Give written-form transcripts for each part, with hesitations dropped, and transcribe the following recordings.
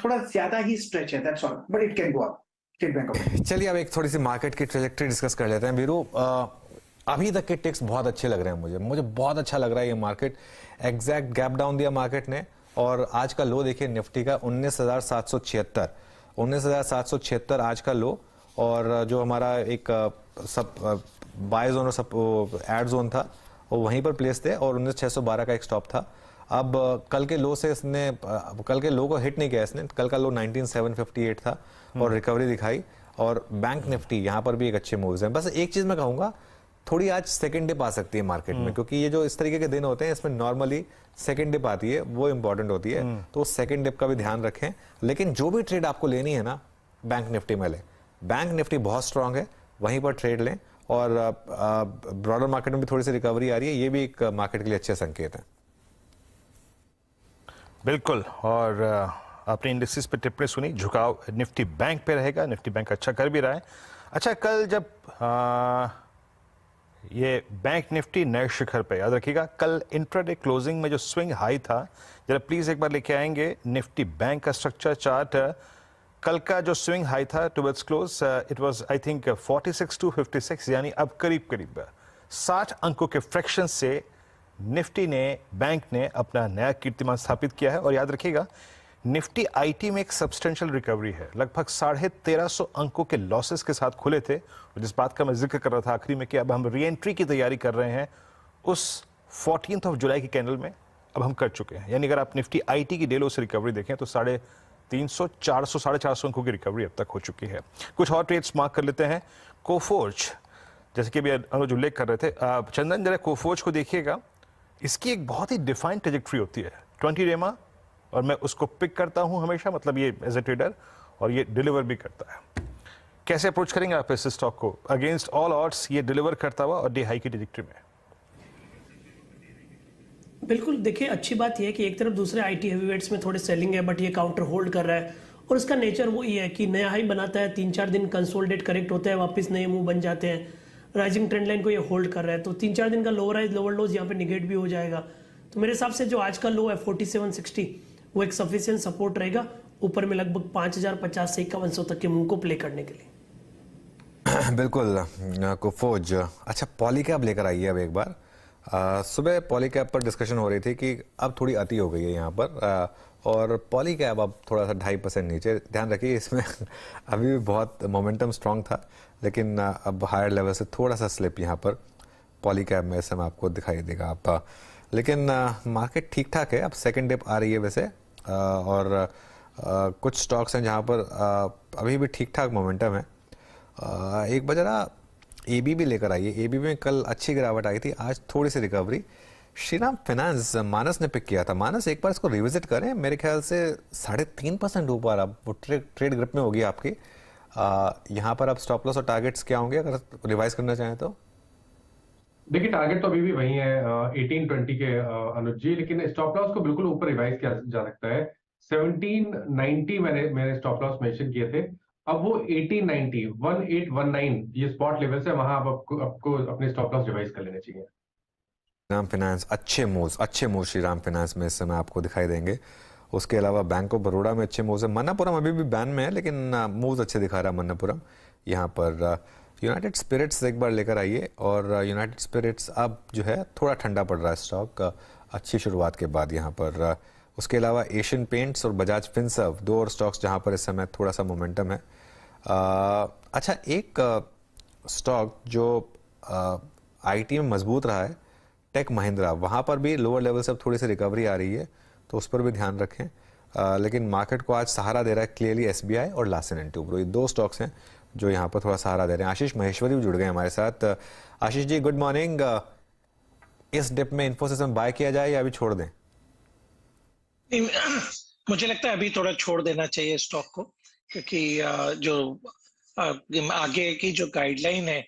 थोड़ा ज्यादा ही स्ट्रेच है, that's all, but it can go up. State bank of. चलिए अब एक थोड़ी सी मार्केट की ट्रेजेक्टरी डिस्कस कर लेते हैं वीरू। अभी तक के टिक्स बहुत अच्छे लग रहे हैं मुझे बहुत अच्छा लग रहा है ये मार्केट। एग्जैक्ट गैप डाउन दिया मार्केट ने, और आज का लो देखिए निफ्टी का 19,776, 19,776 आज का लो। और जो हमारा एक सब बाय जोन और सब एड जोन था वो वहीं पर प्लेस थे, और 19,612 का एक स्टॉप था। अब कल के लो से इसने कल के लो को हिट नहीं किया इसने। कल का लो 19,758 था और रिकवरी दिखाई। और बैंक निफ्टी यहाँ पर भी एक अच्छे मूव्स हैं। बस एक चीज मैं कहूंगा, थोड़ी आज सेकंड डिप आ सकती है मार्केट में, क्योंकि ये जो इस तरीके के दिन होते हैं इसमें नॉर्मली सेकंड डिप आती है, वो इंपॉर्टेंट होती है। तो सेकंड डिप का भी ध्यान रखें। लेकिन जो भी ट्रेड आपको लेनी है ना, बैंक निफ्टी में लें। बैंक निफ्टी बहुत स्ट्रांग है, वहीं पर ट्रेड लें। और ब्रॉडर मार्केट में भी थोड़ी सी रिकवरी आ रही है, ये भी एक मार्केट के लिए अच्छे संकेत है। बिल्कुल। और आपने इंडेक्सेस पे टिप्पणी सुनी, झुकाव निफ्टी बैंक पे रहेगा। निफ्टी बैंक अच्छा कर भी रहा है। अच्छा, कल जब ये बैंक निफ्टी नए शिखर पे, याद रखिएगा कल इंट्राडे क्लोजिंग में जो स्विंग हाई था, जरा प्लीज एक बार लेके आएंगे निफ्टी बैंक का स्ट्रक्चर चार्ट। कल का जो स्विंग हाई था towards close, it was I think 46 to 56, यानी अब करीब करीब 60 अंकों के फ्रैक्शन से निफ्टी ने, बैंक ने अपना नया कीर्तिमान स्थापित किया है। और याद रखिएगा निफ्टी आईटी में एक सब्सटेंशियल रिकवरी है। लगभग 1350 अंकों के लॉसेस के साथ खुले थे, और जिस बात का मैं जिक्र कर रहा था आखिरी में कि अब हम री एंट्री की तैयारी कर रहे हैं, उस 14 जुलाई की कैंडल में अब हम कर चुके हैं। यानी अगर आप निफ्टी आईटी की डेलो से रिकवरी देखें तो 350, 400, 450 अंकों की रिकवरी अब तक हो चुकी है। कुछ और ट्रेड्स मार्क कर लेते हैं। कोफोर्ज, जैसे कि अभी अनुज उल्लेख कर रहे थे, चंदन जरा कोफोर्ज को देखिएगा। इसकी एक बहुत ही डिफाइंड ट्रेजेक्ट्री होती है 20 रेमा, और मैं उसको पिक करता हूं हमेशा, मतलब ये एज ए ट्रेडर, और ये डिलीवर भी करता है। कैसे अप्रोच करेंगे आप इस स्टॉक को? अगेंस्ट ऑल ऑड्स ये डिलीवर करता हुआ और डे हाई की ट्रेजेक्ट्री में। बिल्कुल, देखिए अच्छी बात यह है कि एक तरफ दूसरे आईटी हेवीवेट्स में थोड़े सेलिंग है, बट ये काउंटर होल्ड कर रहा है। और इसका नेचर वो ये है कि नया हाई बनाता है, 3-4 दिन कंसोलिडेट करेक्ट होता है, वापस नए मूव बन जाते हैं। राइजिंग ट्रेंड लाइन को ये होल्ड कर रहा है, तो 3-4 दिन का लोअर हाई लोअर लोज यहाँ पे निगेट भी हो जाएगा। तो मेरे हिसाब से जो आज का लो है 4760, वो एक सफिशिएंट सपोर्ट रहेगा। ऊपर में लगभग 5050 से 5100 तक के मूव को प्ले करने के लिए। बिल्कुल कोफोर्ज। अच्छा, पॉलीकैब लेकर आइए अब एक बार। सुबह पॉलीकैब पर डिस्कशन हो रही थी कि अब थोड़ी अति हो गई है यहाँ पर, और पॉलीकैब अब थोड़ा सा 2.5% नीचे। ध्यान रखिए इसमें अभी भी बहुत मोमेंटम स्ट्रांग था, लेकिन अब हायर लेवल से थोड़ा सा स्लिप यहाँ पर पॉलीकैब में इस समय आपको दिखाई देगा आप। लेकिन मार्केट ठीक ठाक है, अब सेकंड डिप आ रही है वैसे, और कुछ स्टॉक्स हैं जहाँ पर अभी भी ठीक ठाक मोमेंटम है। एक बार जरा एबीबी लेकर आइए। एबीबी में कल अच्छी गिरावट आई थी, आज थोड़ी सी रिकवरी। श्रीराम फाइनेंस मानस ने पिक किया था। मानस एक बार इसको रिविजिट करें, मेरे ख्याल से 3.5% ऊपर अब वो ट्रेड ग्रिप में होगी आपकी। यहाँ पर अब स्टॉप लॉस और टारगेट्स क्या होंगे अगर रिवाइज करना चाहें तो? देखिए टारगेट तो अभी भी वही है 1820 के अनुज जी, लेकिन स्टॉप लॉस को बिल्कुल ऊपर रिवाइज किया जा सकता है। 1790 मैंने स्टॉप लॉस मेंशन किए थे, अब वो 1890, 1819 ये स्पॉट लेवल से, वहां अब आपको अपने स्टॉप लॉस रिवाइज कर लेने चाहिए। श्रीराम फाइनेंस अच्छे मूव श्रीराम फाइनेंस में इस समय आपको दिखाई देंगे। उसके अलावा बैंक ऑफ बड़ौदा में अच्छे मूव्स है। मन्नापुरम अभी भी बैन में है, लेकिन मूव्स अच्छे दिखा रहा है मन्नापुरम। यहाँ पर यूनाइटेड स्पिरिट्स एक बार लेकर आइए, और यूनाइटेड स्पिरिट्स अब जो है थोड़ा ठंडा पड़ रहा है स्टॉक अच्छी शुरुआत के बाद यहाँ पर। उसके अलावा एशियन पेंट्स और बजाज फिनसर्व, 2 और स्टॉक्स जहाँ पर इस समय थोड़ा सा मोमेंटम है। अच्छा, एक स्टॉक जो आईटी में मजबूत रहा है, टेक महिंद्रा, वहाँ पर भी लोअर लेवल से अब थोड़ी सी रिकवरी आ रही है, तो उस पर भी ध्यान रखें। लेकिन मार्केट को आज सहारा दे रहा है क्लियरली एसबीआई और लार्सन एंड टुब्रो, ये 2 स्टॉक्स हैं जो यहाँ पर थोड़ा सहारा दे रहे हैं। आशीष महेश्वरी भी जुड़ गए हमारे साथ। Ashish ji good morning. इस डिप में इन्फोसिस में बाय किया जाए या अभी छोड़ दें? मुझे लगता है अभी थोड़ा छोड़ देना चाहिए स्टॉक को, क्योंकि जो आगे की जो गाइडलाइन है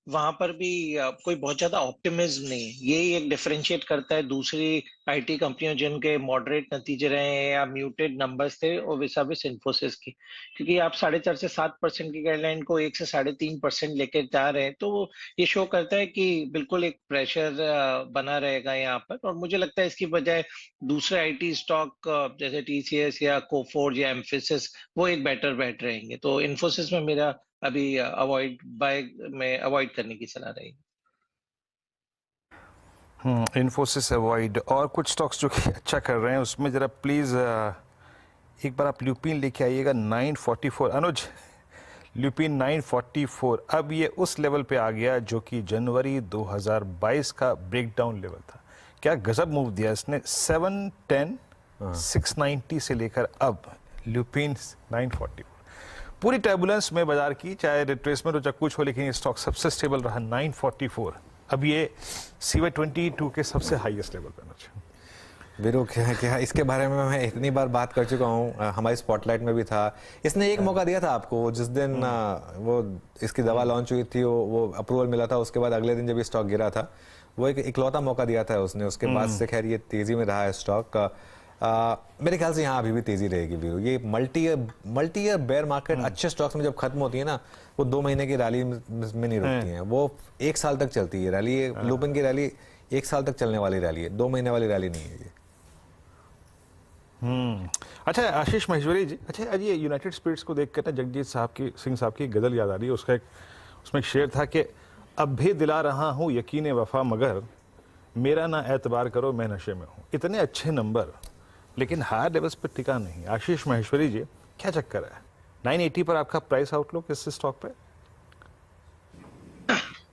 वहां पर भी कोई बहुत ज्यादा ऑप्टिमिज्म नहीं है। यही एक डिफरेंशिएट करता है दूसरी आईटी कंपनियों जिनके मॉडरेट नतीजे रहे हैं या म्यूटेड नंबर्स थे, और विसाविस इन्फोसिस की। क्योंकि आप 4.5 से 7% की गाइडलाइन को 1 से 3.5% लेके जा रहे हैं, तो ये शो करता है कि बिल्कुल एक प्रेशर बना रहेगा यहाँ पर। और मुझे लगता है इसकी बजाय दूसरे आईटी स्टॉक जैसे टीसीएस या कोफोर्ज या एम्फेसिस वो एक बेटर बेट रहेंगे। तो इन्फोसिस में मेरा अभी अवॉइड करने की सलाह रहेगी। इन्फोसिस अवॉइड। और कुछ स्टॉक्स जो कि अच्छा कर रहे हैं उसमें जरा प्लीज़ एक बार आप ल्यूपिन लेके आइएगा 944। अनुज, ल्यूपिन 944 अब ये उस लेवल पे आ गया जो कि जनवरी 2022 का ब्रेकडाउन लेवल था। क्या गजब मूव दिया इसने, 710 690 से लेकर अब ल्यूपिन 944। पूरी टर्बुलेंस में बाजार की, चाहे रिट्रेसमेंट हो चाहे कुछ हो, लेकिन ये स्टॉक सबसे स्टेबल रहा 944। अब ये CY 22 के सबसे हाईएस्ट लेवल पे। वीरू क्या इसके बारे में मैं इतनी बार बात कर चुका हूँ, हमारी स्पॉटलाइट में भी था। इसने एक मौका दिया था आपको जिस दिन वो इसकी दवा लॉन्च हुई थी, वो अप्रूवल मिला था, उसके बाद अगले दिन जब ये स्टॉक गिरा था, वो एक इकलौता मौका दिया था उसने। उसके बाद से खैर ये तेजी में रहा है स्टॉक। मेरे ख्याल से यहाँ अभी भी तेजी रहेगी वीरू। ये मल्टी ईयर बेयर मार्केट अच्छे स्टॉक्स में जब खत्म होती है ना, वो 2 महीने की रैली में नहीं रुकती है, वो 1 साल तक चलती है रैली। लुपिन की रैली 1 साल तक चलने वाली रैली है, 2 महीने वाली रैली नहीं है ये। अच्छा आशीष महेश्वरी जी, अच्छा आज ये यूनाइटेड स्पिरिट्स को देख कर ना जगजीत सिंह साहब की गजल याद आ रही है। उसमें एक शेर था कि अब भी दिला रहा हूँ यकीन वफा मगर मेरा ना एतबार करो मैं नशे में हूँ। इतने अच्छे नंबर लेकिन हायर लेवल्स पर टिका नहीं। आशीष महेश्वरी जी, क्या चक्कर है? 980 पर आपका प्राइस आउटलुक इस स्टॉक पे?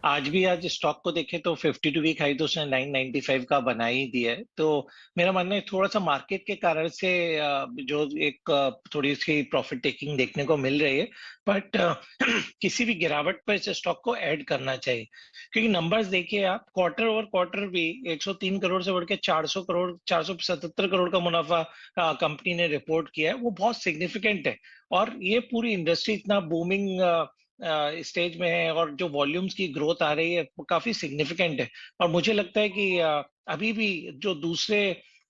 आज स्टॉक को देखें तो 52 वीक हाई तो उसने 995 का बना ही दिया है। तो मेरा मानना है थोड़ा सा मार्केट के कारण से जो एक थोड़ी सी प्रॉफिट टेकिंग देखने को मिल रही है, बट किसी भी गिरावट पर इस स्टॉक को ऐड करना चाहिए। क्योंकि नंबर्स देखिए आप, क्वार्टर ओवर क्वार्टर भी 103 करोड़ से बढ़ के 400 करोड़ 477 करोड़ का मुनाफा कंपनी ने रिपोर्ट किया है, वो बहुत सिग्निफिकेंट है। और ये पूरी इंडस्ट्री इतना बूमिंग स्टेज में है और जो वॉल्यूम्स की ग्रोथ आ रही है वो काफी सिग्निफिकेंट है। और मुझे लगता है कि अभी भी जो दूसरे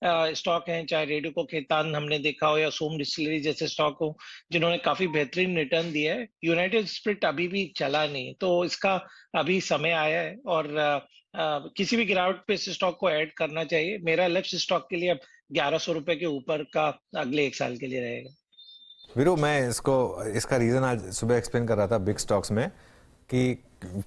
स्टॉक हैं, चाहे रेडिको खेतान हमने देखा हो या सोम डिस्टिलरी जैसे स्टॉक हो जिन्होंने काफी बेहतरीन रिटर्न दिया है, यूनाइटेड स्पिरिट अभी भी चला नहीं। तो इसका अभी समय आया है और किसी भी गिरावट पे इस स्टॉक को ऐड करना चाहिए। मेरा लक्ष्य स्टॉक के लिए अब 1100 रुपए के ऊपर का अगले 1 साल के लिए रहेगा। वीरू मैं इसका रीज़न आज सुबह एक्सप्लेन कर रहा था बिग स्टॉक्स में कि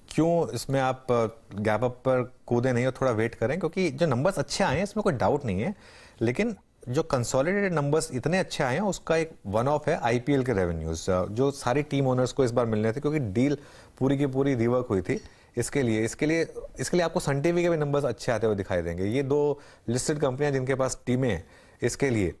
क्यों इसमें आप गैप अप पर कूदे नहीं और थोड़ा वेट करें, क्योंकि जो नंबर्स अच्छे आए हैं इसमें कोई डाउट नहीं है, लेकिन जो कंसोलिडेटेड नंबर्स इतने अच्छे आए हैं उसका एक वन ऑफ है IPL के रेवेन्यूज जो सारी टीम ओनर्स को इस बार मिलने थे, क्योंकि डील पूरी की पूरी रिवर्क हुई थी। इसके लिए आपको सन टीवी के भी नंबर्स अच्छे आते हुए दिखाई देंगे। ये 2 लिस्टेड कंपनियां जिनके पास टीमें हैं, इसके लिए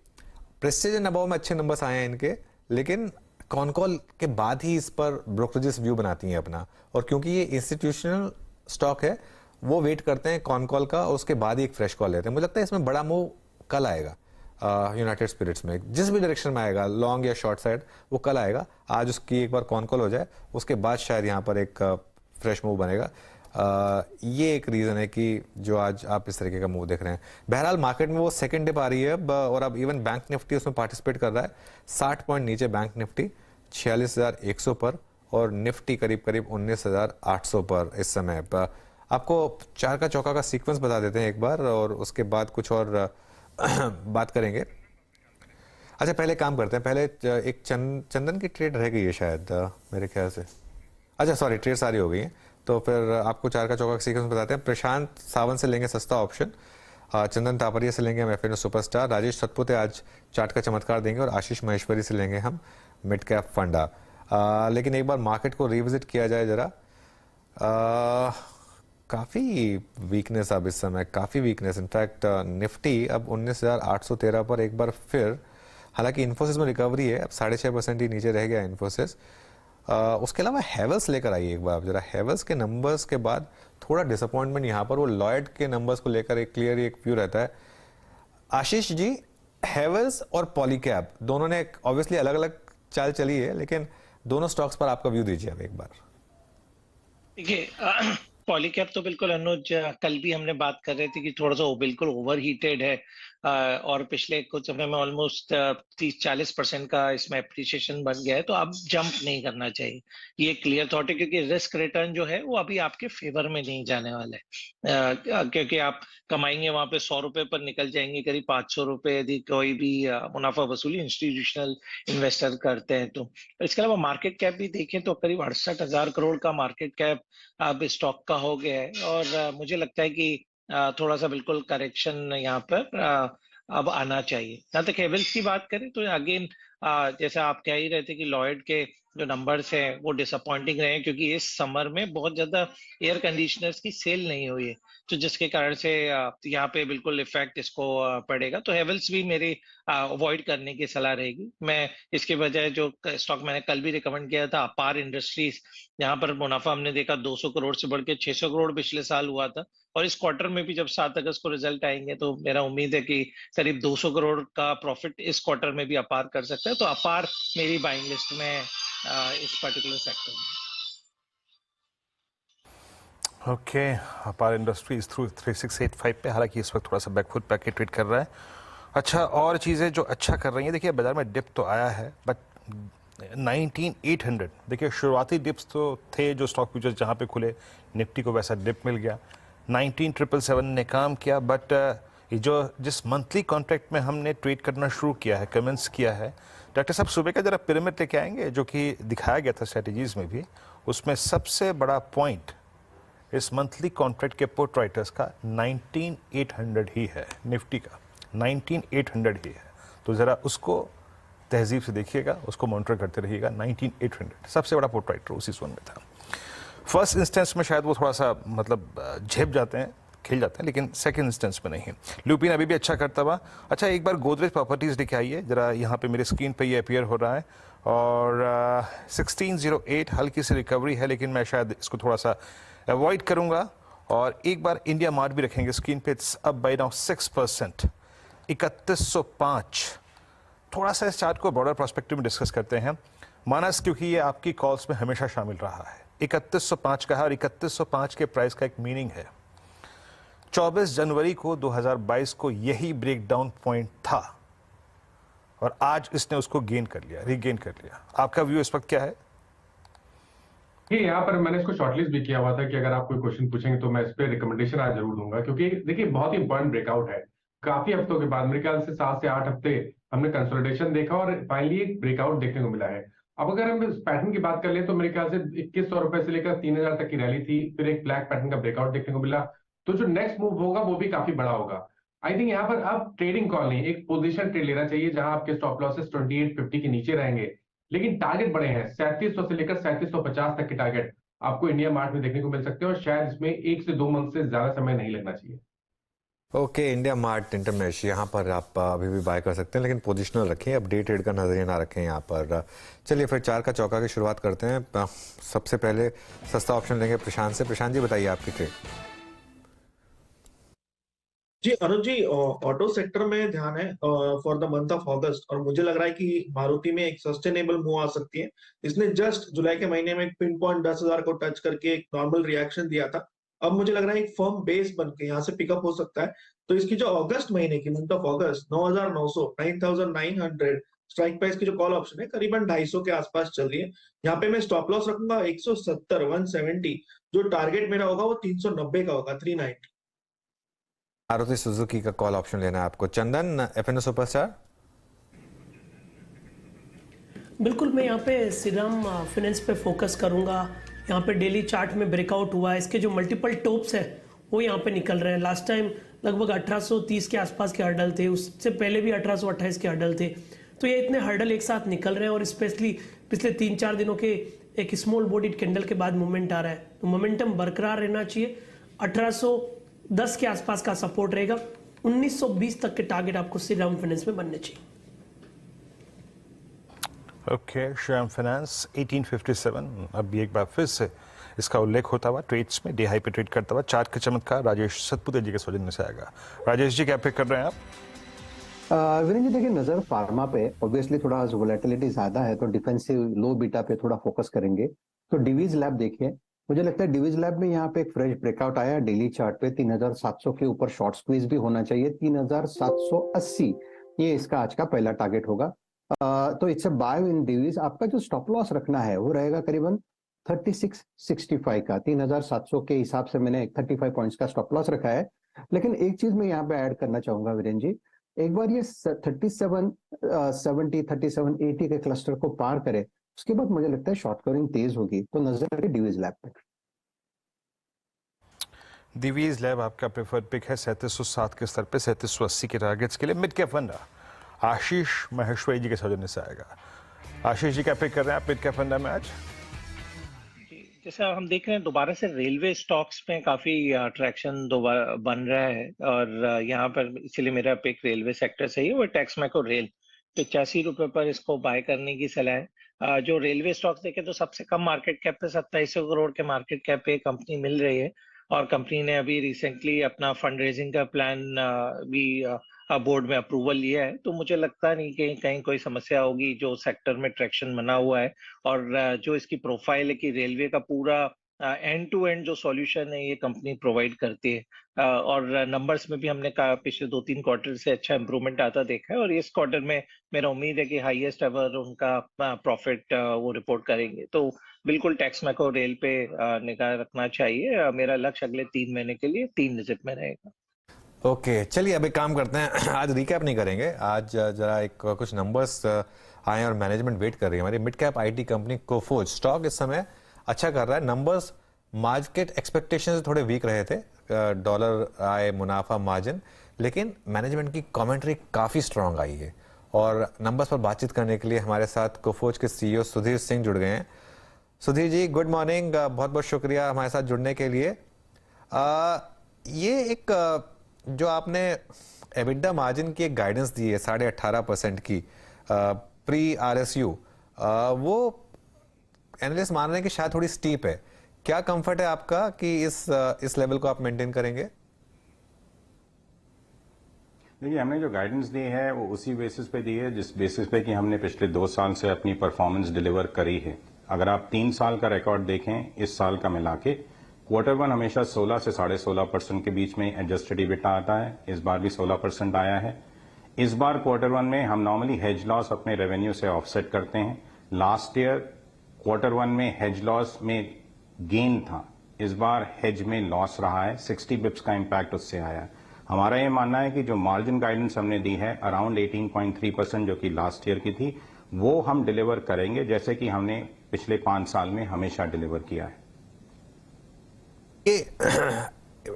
प्रेस्टीज एंड अबव में अच्छे नंबर्स आए हैं इनके, लेकिन कॉनकॉल के बाद ही इस पर ब्रोकरेजेस व्यू बनाती हैं अपना। और क्योंकि ये इंस्टीट्यूशनल स्टॉक है, वो वेट करते हैं कॉनकॉल का और उसके बाद ही एक फ्रेश कॉल लेते हैं। मुझे लगता है इसमें बड़ा मूव कल आएगा यूनाइटेड स्पिरिट्स में, जिस भी डायरेक्शन में आएगा, लॉन्ग या शॉर्ट साइड, वो कल आएगा। आज उसकी एक बार कॉनकॉल हो जाए, उसके बाद शायद यहाँ पर एक फ्रेश मूव बनेगा। ये एक रीज़न है कि जो आज आप इस तरीके का मूव देख रहे हैं। बहरहाल मार्केट में वो सेकंड डिप आ रही है अब, और अब इवन बैंक निफ्टी उसमें पार्टिसिपेट कर रहा है। 60 पॉइंट नीचे बैंक निफ्टी 46,100 पर, और निफ्टी करीब करीब 19,800 पर इस समय। आपको 4 का चौका का सीक्वेंस बता देते हैं एक बार, और उसके बाद कुछ और बात करेंगे। अच्छा पहले काम करते हैं, पहले एक चंदन की ट्रेड रह गई है शायद मेरे ख्याल से। अच्छा सॉरी, ट्रेड सारी हो गई है, तो फिर आपको 4 का चौका सीक्वेंस बताते हैं। प्रशांत सावंत से लेंगे सस्ता ऑप्शन, चंदन तापरिया से लेंगे हम FNO सुपरस्टार, राजेश सतपुते आज चार्ट का चमत्कार देंगे, और आशीष महेश्वरी से लेंगे हम मिड कैप फंडा। लेकिन एक बार मार्केट को रिविजिट किया जाए जरा, काफ़ी वीकनेस अब इस समय, काफ़ी वीकनेस। इनफैक्ट निफ्टी अब 19,813 पर एक बार फिर, हालांकि इन्फोसिस में रिकवरी है, अब 6.5% ही नीचे रह गया इन्फोसिस। उसके अलावा हेवल्स लेकर आइए एक बार जरा। हेवल्स के नंबर्स के बाद थोड़ा डिसअपॉइंटमेंट यहाँ पर, वो लॉयड के नंबर्स को लेकर एक क्लियर एक व्यू रहता है। आशीष जी, हेवल्स और पॉलीकैब दोनों ने ऑब्वियसली अलग अलग चाल चली है, लेकिन दोनों स्टॉक्स पर आपका व्यू दीजिए अब एक बार। देखिए पॉलीकैब तो बिल्कुल अनुज कल भी हमने बात कर रहे थे कि थोड़ा सा वो बिल्कुल ओवर हीटेड है और पिछले कुछ समय में ऑलमोस्ट 30-40% का इसमें एप्रिसिएशन बन गया है, तो अब जंप नहीं करना चाहिए। ये क्लियर थॉट है क्योंकि रिस्क रिटर्न जो है वो अभी आपके फेवर में नहीं जाने वाला है, क्योंकि आप कमाएंगे वहां पे 100 रुपए पर निकल जाएंगे करीब 500 रुपए यदि कोई भी मुनाफा वसूली इंस्टीट्यूशनल इन्वेस्टर करते हैं तो। इसके अलावा मार्केट कैप भी देखें तो करीब 68,000 करोड़ का मार्केट कैप अब स्टॉक का हो गया है और मुझे लगता है कि थोड़ा सा बिल्कुल करेक्शन यहाँ पर अब आना चाहिए। जहाँ तक हेवल्स की बात करें तो अगेन जैसे आप कह ही रहे थे कि लॉयड के जो नंबर्स हैं वो डिसअपॉइंटिंग रहे हैं क्योंकि इस समर में बहुत ज्यादा एयर कंडीशनर्स की सेल नहीं हुई है, तो जिसके कारण से यहाँ पे बिल्कुल इफेक्ट इसको पड़ेगा। तो हेवल्स भी मेरी अवॉइड करने की सलाह रहेगी। मैं इसके बजाय जो स्टॉक मैंने कल भी रिकमेंड किया था अपार इंडस्ट्रीज, यहाँ पर मुनाफा हमने देखा 200 करोड़ से बढ़ के 600 करोड़ पिछले साल हुआ था और इस क्वार्टर में भी जब 7 अगस्त को रिजल्ट आएंगे तो मेरा उम्मीद है कि करीब 200 करोड़ का प्रॉफिट इस क्वार्टर में भी अपार कर सकता है। तो अपार मेरी बाइंग लिस्ट में इस पर्टिकुलर सेक्टर में। ओके, अपार इंडस्ट्रीज थ्रू 3685 पे, हालांकि इस वक्त थोड़ा सा बैकफुट पैके ट्रेड कर रहा है। अच्छा, और चीज़ें जो अच्छा कर रही हैं, देखिए बाजार में डिप तो आया है बट 19800, देखिए शुरुआती डिप्स तो थे जो स्टॉक फ्यूचर्स जहाँ पे खुले, निफ्टी को वैसा डिप मिल गया। 19777 ने काम किया बट ये जो जिस मंथली कॉन्ट्रैक्ट में हमने ट्रेड करना शुरू किया है, कमेंट्स किया है, डॉक्टर साहब सुबह का जरा पिरामिड लेके आएंगे जो कि दिखाया गया था स्ट्रेटेजीज में भी, उसमें सबसे बड़ा पॉइंट इस मंथली कॉन्ट्रैक्ट के पुट राइटर्स का 19800 ही है, निफ्टी का 19800 ही है। तो ज़रा उसको तहजीब से देखिएगा, उसको मॉनिटर करते रहिएगा। 19800 सबसे बड़ा पुट राइटर उसी जोन में था। फर्स्ट इंस्टेंस में शायद वो थोड़ा सा मतलब झेप जाते हैं, खिल जाते हैं, लेकिन सेकंड इंस्टेंस में नहीं। लुपिन अभी भी अच्छा करता हुआ। अच्छा, एक बार गोदरेज प्रॉपर्टीज़ लेके आइए जरा, यहाँ पे मेरे स्क्रीन पे ये अपीयर हो रहा है और 1608 हल्की सी रिकवरी है, लेकिन मैं शायद इसको थोड़ा सा अवॉइड करूँगा। और एक बार इंडिया मार्ट भी रखेंगे स्क्रीन पे, अब बाय नाउ 6%, 3105। थोड़ा सा इस चार्ट को ब्रॉडर पर्सपेक्टिव में डिस्कस करते हैं मानस, क्योंकि ये आपकी कॉल्स में हमेशा शामिल रहा है। 3105 का है और 3105 के प्राइस का एक मीनिंग है। 24 जनवरी को 2022 को यही ब्रेकडाउन पॉइंट था और आज इसने उसको गेन कर लिया, रीगेन कर लिया। आपका व्यू इस वक्त क्या है? ये यहाँ पर मैंने इसको शॉर्टलिस्ट भी किया हुआ था कि अगर आप कोई क्वेश्चन पूछेंगे तो मैं इस पे रिकमेंडेशन आज जरूर दूंगा, क्योंकि देखिए बहुत ही इंपॉर्टेंट ब्रेकआउट है। काफी हफ्तों के बाद, मेरे ख्याल से 7 से 8 हफ्ते हमने कंसोलिडेशन देखा और फाइनली एक ब्रेकआउट देखने को मिला है। अब अगर हम इस पैटर्न की बात कर ले तो मेरे ख्याल से 2100 रुपए से लेकर 3000 तक की रैली थी, फिर एक ब्लैक पैटर्न का ब्रेकआउट देखने को मिला। तो जो नेक्स्ट मूव होगा वो भी काफी बड़ा होगा। आई थिंक यहाँ पर अब ट्रेडिंग कॉल नहीं, एक पोजीशन ट्रेड लेना चाहिए जहां आपके स्टॉप लॉसेस 2850 के नीचे रहेंगे, लेकिन टारगेट बड़े हैं। 3700 से लेकर 3750 तक के टारगेट आपको इंडिया मार्ट में देखने को मिल सकते हैं और शायद इसमें 1 से 2 मंथ से ज्यादा समय नहीं लगना चाहिए। ओके, इंडिया मार्ट इंटरमेश यहाँ पर आप अभी भी बाय कर सकते हैं, लेकिन पोजिशनल रखें, अब डे ट्रेड का नजरिया ना रखें यहाँ पर। चलिए फिर 4 का चौका की शुरुआत करते हैं। सबसे पहले सस्ता ऑप्शन लेंगे प्रशांत से। प्रशांत जी बताइए आपकी ट्रेड। जी अनुज जी, ऑटो सेक्टर में ध्यान है फॉर द मंथ ऑफ अगस्त, और मुझे लग रहा है कि मारुति में एक सस्टेनेबल मूव आ सकती है। इसने जस्ट जुलाई के महीने में पिन पॉइंट 10,000 को टच करके एक नॉर्मल रिएक्शन दिया था। अब मुझे लग रहा है एक फर्म बेस बन के यहाँ से पिकअप हो सकता है। तो इसकी जो अगस्त महीने की month of August 9,900 9,900 strike price की जो कॉल ऑप्शन है करीबन 250 के आसपास चल रही है। यहाँ पे मैं स्टॉप लॉस रखूंगा 170 170। जो टारगेट मेरा होगा वो 390 का होगा, 390। मारुति सुजुकी का कॉल ऑप्शन लेना है आपको। चंदन, एफएनओ सुपरस्टार। बिल्कुल, मैं यहाँ पे श्रीराम फाइनेंस पे फोकस करूँगा। यहाँ पे डेली चार्ट में ब्रेकआउट हुआ है, इसके जो मल्टीपल टॉप्स है वो यहाँ पे निकल रहे हैं। लास्ट टाइम लगभग 1830 के आसपास के हर्डल थे, उससे पहले भी 1828 के हर्डल थे। तो ये इतने हर्डल एक साथ निकल रहे हैं और स्पेशली पिछले 3-4 दिनों के एक स्मॉल बॉडीड कैंडल के बाद मोमेंट आ रहा है, तो मोमेंटम बरकरार रहना चाहिए। 1810 के आसपास का सपोर्ट रहेगा, 1920 तक के टारगेट आपको श्रीराम फाइनेंस में बनने चाहिए। Okay, Shriram finance 1857। अब एक बार फिर से इसका उल्लेख होता हुआ ट्रेड्स में डे हाई पे ट्रेड करता हुआ चार्ट का चमत्कार राजेश सतपुते जी के सौजन्य से आएगा। राजेश जी, क्या पिक कर रहे हैं आप? विनय जी देखिए, नजर फार्मा पे ऑब्वियसली थोड़ा वोलेटिलिटी ज्यादा है तो डिफेंसिव लो बीटा पे थोड़ा फोकस करेंगे। तो डिवीज लैब देखिए, मुझे लगता है डिविज लैब में यहाँ पे एक फ्रेश ब्रेकआउट आया डेली चार्ट पे 3700 के ऊपर शॉर्ट स्क्वीज भी होना चाहिए। 3780 ये इसका आज का पहला टारगेट होगा। तो इट्स अ बाय इन डिविज। आपका जो स्टॉप लॉस रखना है वो रहेगा करीबन 3665 का। 3700 के हिसाब से मैंने 35 पॉइंट्स का स्टॉप लॉस रखा है। लेकिन एक चीज मैं यहाँ पे ऐड करना चाहूंगा वीरेंद्र जी, एक बार ये 3770 3780 के क्लस्टर को पार करे उसके बाद मुझे लगता है शॉर्ट कवरिंग तेज होगी। तो नजर रखिए डिविज लैब पे। दिवीज लैब आपका प्रेफर्ड पिक है 3707 के स्तर पे 3780 के टारगेट्स के लिए। मिड कैप फंडा आशीष महेश्वरी जी के सौजन्य से आएगा। आशीष जी क्या पिक कर रहे हैं आप मिड कैप फंडा में आज? जैसा हम देख रहे हैं दोबारा से रेलवे स्टॉक्स में काफी ट्रैक्शन दोबारा बन रहा है और यहाँ पर इसलिए मेरा पिक रेलवे सेक्टर से ही है। वो टेक्समैको रेल 85 रुपए पर इसको बाय करने की सलाह है। जो रेलवे स्टॉक्स देखे तो सबसे कम मार्केट कैप पे 2700 करोड़ के मार्केट कैप पे कंपनी मिल रही है और कंपनी ने अभी रिसेंटली अपना फंड रेजिंग का प्लान भी बोर्ड में अप्रूवल लिया है। तो मुझे लगता नहीं कि कहीं कोई समस्या होगी। जो सेक्टर में ट्रैक्शन बना हुआ है और जो इसकी प्रोफाइल है कि रेलवे का पूरा एंड टू एंड जो सॉल्यूशन है ये कंपनी प्रोवाइड करती है और नंबर्स में भी हमने कहा पिछले 2-3 क्वार्टर से अच्छा इंप्रूवमेंट आता देखा है और इस क्वार्टर में मेरा उम्मीद है कि हाईएस्ट एवर उनका प्रॉफिट वो रिपोर्ट करेंगे। तो बिल्कुल टेक्समैको रेल पे निगाह रखना चाहिए। मेरा लक्ष्य अगले 3 महीने के लिए 3 डिजिट में रहेगा। ओके चलिए अब एक काम करते हैं, आज रिकैप नहीं करेंगे, आज जरा एक कुछ नंबर्स आए और मैनेजमेंट वेट कर रही है। हमारी mid cap IT company Coforge stock इस समय अच्छा कर रहा है। नंबर्स मार्केट एक्सपेक्टेशन से थोड़े वीक रहे थे, डॉलर आए, मुनाफा, मार्जिन, लेकिन मैनेजमेंट की कमेंट्री काफ़ी स्ट्रांग आई है। और नंबर्स पर बातचीत करने के लिए हमारे साथ कोफोर्ज के सीईओ सुधीर सिंह जुड़ गए हैं। सुधीर जी गुड मॉर्निंग, बहुत बहुत शुक्रिया हमारे साथ जुड़ने के लिए। ये एक जो आपने एबिडा मार्जिन की एक गाइडेंस दी है 18.5% की प्री आरएसयू, वो एनालिस्ट मान रहे हैं कि शायद थोड़ी स्टीप है। क्या कंफर्ट है आपका कि इस लेवल को आप मेंटेन करेंगे? देखिए हमने जो गाइडेंस दी है वो उसी बेसिस पे दी है जिस बेसिस पे कि हमने पिछले 2 साल से अपनी परफॉर्मेंस डिलीवर करी है। अगर आप 3 साल का रिकॉर्ड देखें इस साल का मिला के, Q1 हमेशा 16 से 16.5% के बीच में एडजस्टेड EBITDA आता है। इस बार भी 16% आया है। इस बार Q1 में हम नॉर्मली हेज लॉस अपने रेवेन्यू से ऑफसेट करते हैं। लास्ट ईयर Q1 में हेज लॉस में गेन था, इस बार हेज में लॉस रहा है। 60 बिप्स का इम्पैक्ट उससे आया है। हमारा ये मानना है कि जो मार्जिन गाइडेंस हमने दी है अराउंड 18.3% जो कि लास्ट ईयर की थी, वो हम डिलीवर करेंगे जैसे कि हमने पिछले 5 साल में हमेशा डिलीवर किया है।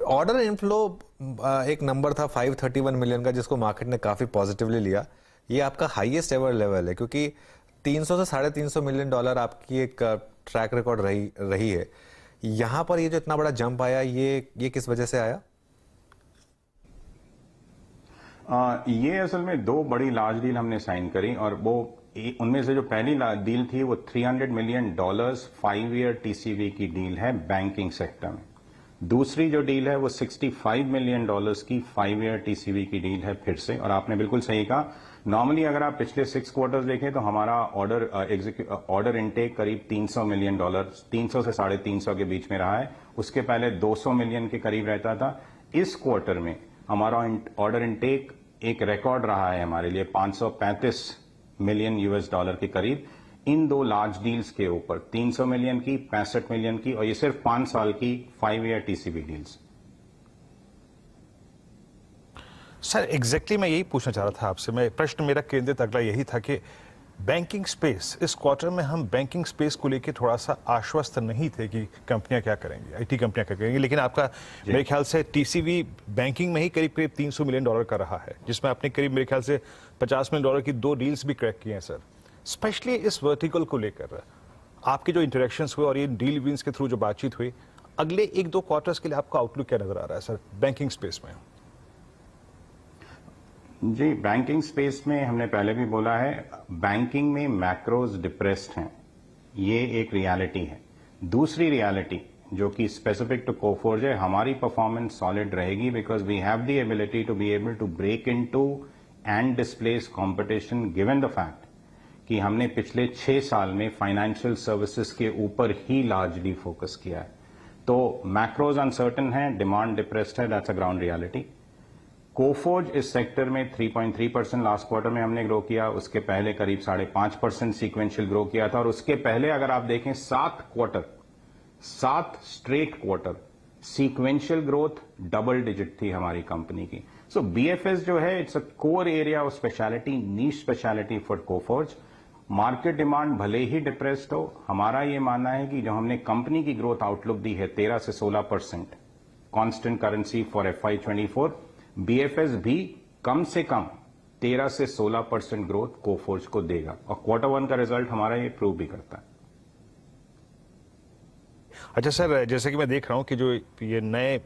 ऑर्डर इनफ्लो एक नंबर था 531 मिलियन का जिसको मार्केट ने काफी पॉजिटिवली लिया। ये आपका हाईएस्ट एवर लेवल है क्योंकि 300 से $350 मिलियन आपकी एक ट्रैक रिकॉर्ड रही है। यहां पर ये जो इतना बड़ा जंप आया ये किस वजह से आया? ये असल में 2 बड़ी लार्ज डील हमने साइन करी और वो उनमें से जो पहली डील थी वो $300 मिलियन 5 ईयर टीसीवी की डील है बैंकिंग सेक्टर में। दूसरी जो डील है वो $65 मिलियन की 5 ईयर टीसीवी की डील है फिर से। और आपने बिल्कुल सही कहा, नॉर्मली अगर आप पिछले 6 क्वार्टर्स देखें तो हमारा ऑर्डर इनटेक करीब $300 मिलियन 300 से 350 के बीच में रहा है। उसके पहले 200 मिलियन के करीब रहता था। इस क्वार्टर में हमारा ऑर्डर इनटेक एक रिकॉर्ड रहा है हमारे लिए, $535 मिलियन के करीब इन 2 लार्ज डील्स के ऊपर, 300 मिलियन की, 65 मिलियन की, और ये सिर्फ 5 साल की 5 year TCB deals. Sir exactly मैं यही पूछना चाह रहा था आपसे। मैं प्रश्न मेरा केंद्रित अगला यही था कि बैंकिंग स्पेस, इस क्वार्टर में हम बैंकिंग स्पेस को लेकर थोड़ा सा आश्वस्त नहीं थे कि कंपनियां क्या करेंगी, आईटी कंपनियां क्या करेंगी, लेकिन आपका मेरे ख्याल से टीसीवी बैंकिंग में ही करीब करीब $300 मिलियन का रहा है, जिसमें आपने करीब मेरे ख्याल से $50 मिलियन की 2 डील्स भी क्रैक किए हैं। सर स्पेशली इस वर्टिकल को लेकर आपके जो इंटरेक्शंस हुए और ये डील विंस के थ्रू जो बातचीत हुई, अगले 1-2 क्वार्टर्स के लिए आपका आउटलुक क्या नजर आ रहा है सर बैंकिंग स्पेस में? जी बैंकिंग स्पेस में हमने पहले भी बोला है, बैंकिंग में मैक्रोज डिप्रेस्ड हैं, ये एक रियलिटी है। दूसरी रियलिटी जो कि स्पेसिफिक टू कोफोर्ज है, हमारी परफॉर्मेंस सॉलिड रहेगी because we have the ability to be able to break into and displace competition given the fact कि हमने पिछले 6 साल में फाइनेंशियल सर्विसेज के ऊपर ही लार्जली फोकस किया है। तो मैक्रोज अनसर्टन है, डिमांड डिप्रेस्ड है, that's a ground reality. Coforge इस सेक्टर में 3.3% लास्ट क्वार्टर में हमने ग्रो किया, उसके पहले करीब 5.5% सीक्वेंशियल ग्रो किया था, और उसके पहले अगर आप देखें 7 straight quarter sequential growth double digit थी हमारी कंपनी की। सो बीएफएस जो है it's a core area of speciality, niche speciality for Coforge. Market demand भले ही डिप्रेस्ड हो, हमारा ये मानना है कि जो हमने कंपनी की ग्रोथ आउटलुक दी है 13 से 16% constant currency for FY24, BFS भी कम से कम 13 से 16% ग्रोथ कोफोर्ज को देगा, और Q1 का रिजल्ट हमारा ये प्रूव भी करता है। अच्छा सर, जैसे कि मैं देख रहा हूं कि जो ये नए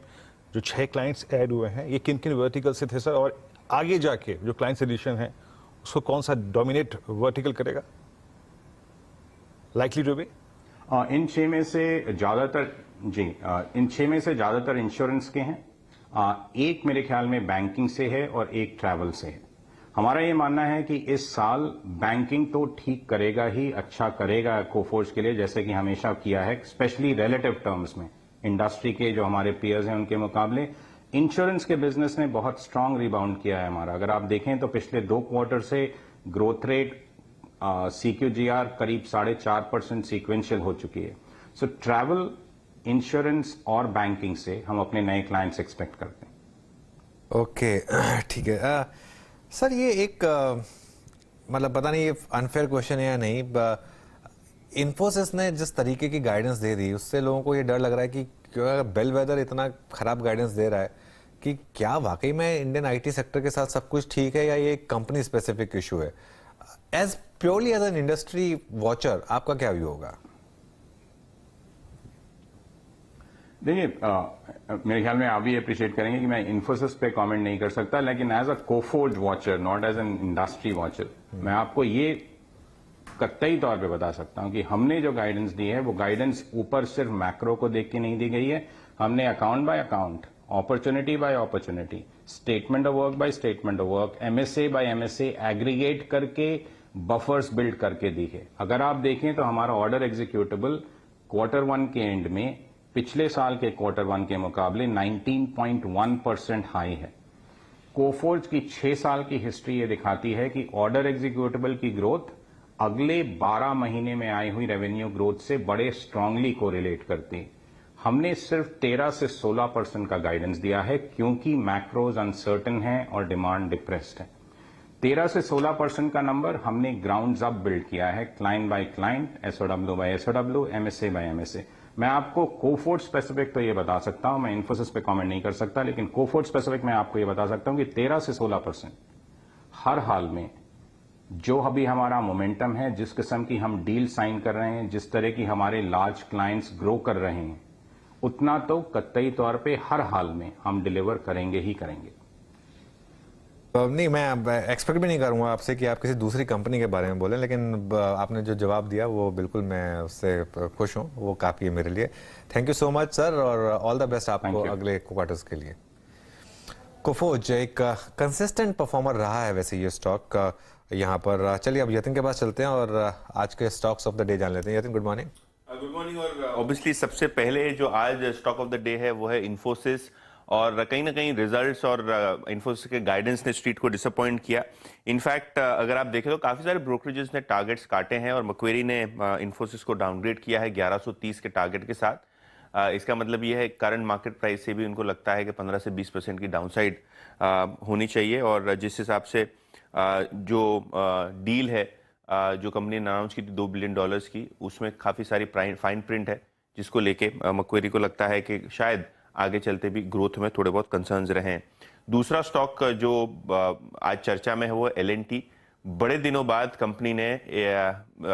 जो 6 क्लाइंट्स ऐड हुए हैं, ये किन किन वर्टिकल से थे सर, और आगे जाके जो क्लाइंट्स एडिशन है उसको कौन सा डोमिनेट वर्टिकल करेगा लाइकली टू बी? इन 6 में से ज्यादातर इंश्योरेंस के हैं, एक मेरे ख्याल में बैंकिंग से है और एक ट्रैवल से है। हमारा ये मानना है कि इस साल बैंकिंग तो ठीक करेगा ही, अच्छा करेगा कोफोर्ज के लिए, जैसे कि हमेशा किया है, स्पेशली रिलेटिव टर्म्स में इंडस्ट्री के जो हमारे पीयर्स हैं उनके मुकाबले। इंश्योरेंस के बिजनेस ने बहुत स्ट्रांग रिबाउंड किया है हमारा। अगर आप देखें तो पिछले 2 क्वार्टर से ग्रोथ रेट CQGR करीब 4.5% सीक्वेंशियल हो चुकी है। सो ट्रैवल, इंश्योरेंस और बैंकिंग से हम अपने नए क्लाइंट्स एक्सपेक्ट करते हैं। ओके, ठीक है। सर ये एक मतलब पता नहीं ये अनफेयर क्वेश्चन है या नहीं, इन्फोसिस ने जिस तरीके की गाइडेंस दे दी उससे लोगों को ये डर लग रहा है कि बेलवेदर इतना खराब गाइडेंस दे रहा है कि क्या वाकई में इंडियन आईटी सेक्टर के साथ सब कुछ ठीक है या ये कंपनी स्पेसिफिक इशू है। As purely as an industry watcher आपका क्या व्यू होगा? देखिए, मेरे ख्याल में आप भी अप्रिशिएट करेंगे कि मैं इन्फोसिस पे कमेंट नहीं कर सकता, लेकिन as a Coforge watcher, not as an industry watcher, मैं आपको ये कतई तौर पे बता सकता हूं कि हमने जो गाइडेंस दी है वो गाइडेंस ऊपर सिर्फ मैक्रो को देख के नहीं दी गई है। हमने account by account, opportunity by opportunity, statement of work by statement of work, MSA by MSA aggregate करके बफर्स बिल्ड करके दी है। अगर आप देखें तो हमारा ऑर्डर एग्जीक्यूटेबल Q1 के एंड में पिछले साल के Q1 के मुकाबले 19.1% हाई है। कोफोर्ज की 6 साल की हिस्ट्री ये दिखाती है कि ऑर्डर एग्जीक्यूटेबल की ग्रोथ अगले 12 महीने में आई हुई रेवेन्यू ग्रोथ से बड़े स्ट्रांगली कोरिलेट करती है। हमने सिर्फ 13 से 16% का गाइडेंस दिया है क्योंकि मैक्रोज अनसर्टन है और डिमांड डिप्रेस्ड है। 13 से 16% का नंबर हमने ग्राउंड्स अप बिल्ड किया है, client by client, SOW by SOW, MSA by MSA। मैं आपको कोफोर्ज स्पेसिफिक तो ये बता सकता हूं, मैं इन्फोसिस पे कमेंट नहीं कर सकता, लेकिन कोफोर्ज स्पेसिफिक मैं आपको ये बता सकता हूं कि 13 से 16% हर हाल में जो अभी हमारा मोमेंटम है, जिस किस्म की हम डील साइन कर रहे हैं, जिस तरह की हमारे लार्ज क्लाइंट्स ग्रो कर रहे हैं, उतना तो कतई तौर पे हर हाल में हम डिलीवर करेंगे ही करेंगे। नहीं, मैं एक्सपेक्ट भी नहीं करूंगा आपसे कि आप किसी दूसरी कंपनी के बारे में बोलें, लेकिन आपने जो जवाब दिया वो बिल्कुल मैं उससे खुश हूं, वो काफ़ी है मेरे लिए। Thank you so much sir, और ऑल द बेस्ट आपको अगले क्वार्टर्स के लिए। कोफोर्ज एक कंसिस्टेंट परफॉर्मर रहा है वैसे ये स्टॉक यहाँ पर। चलिए अब यतिन के पास चलते हैं और आज के स्टॉक्स ऑफ द डे जान लेते हैं। Yatin, good morning. Good morning. और ऑब्वियसली सबसे पहले जो आज स्टॉक ऑफ द डे है वो है इन्फोसिस, और कहीं ना कहीं रिजल्ट्स और इन्फोसिस के गाइडेंस ने स्ट्रीट को डिसअपॉइंट किया। इनफैक्ट अगर आप देखें तो काफी सारे ब्रोकरेजेस ने टारगेट्स काटे हैं और मक्वेरी ने इन्फोसिस को डाउनग्रेड किया है 1130 के टारगेट के साथ। इसका मतलब यह है करंट मार्केट प्राइस से भी उनको लगता है कि 15 से 20% की डाउनसाइड होनी चाहिए, और जिस हिसाब से जो डील है जो कंपनी ने अनाउंस की थी $2 बिलियन की, उसमें काफ़ी सारी फाइन प्रिंट है, जिसको लेके मक्वेरी को लगता है कि शायद आगे चलते भी ग्रोथ में थोड़े बहुत कंसर्न्स रहे। दूसरा स्टॉक जो आज चर्चा में है वो L&T। बड़े दिनों बाद कंपनी ने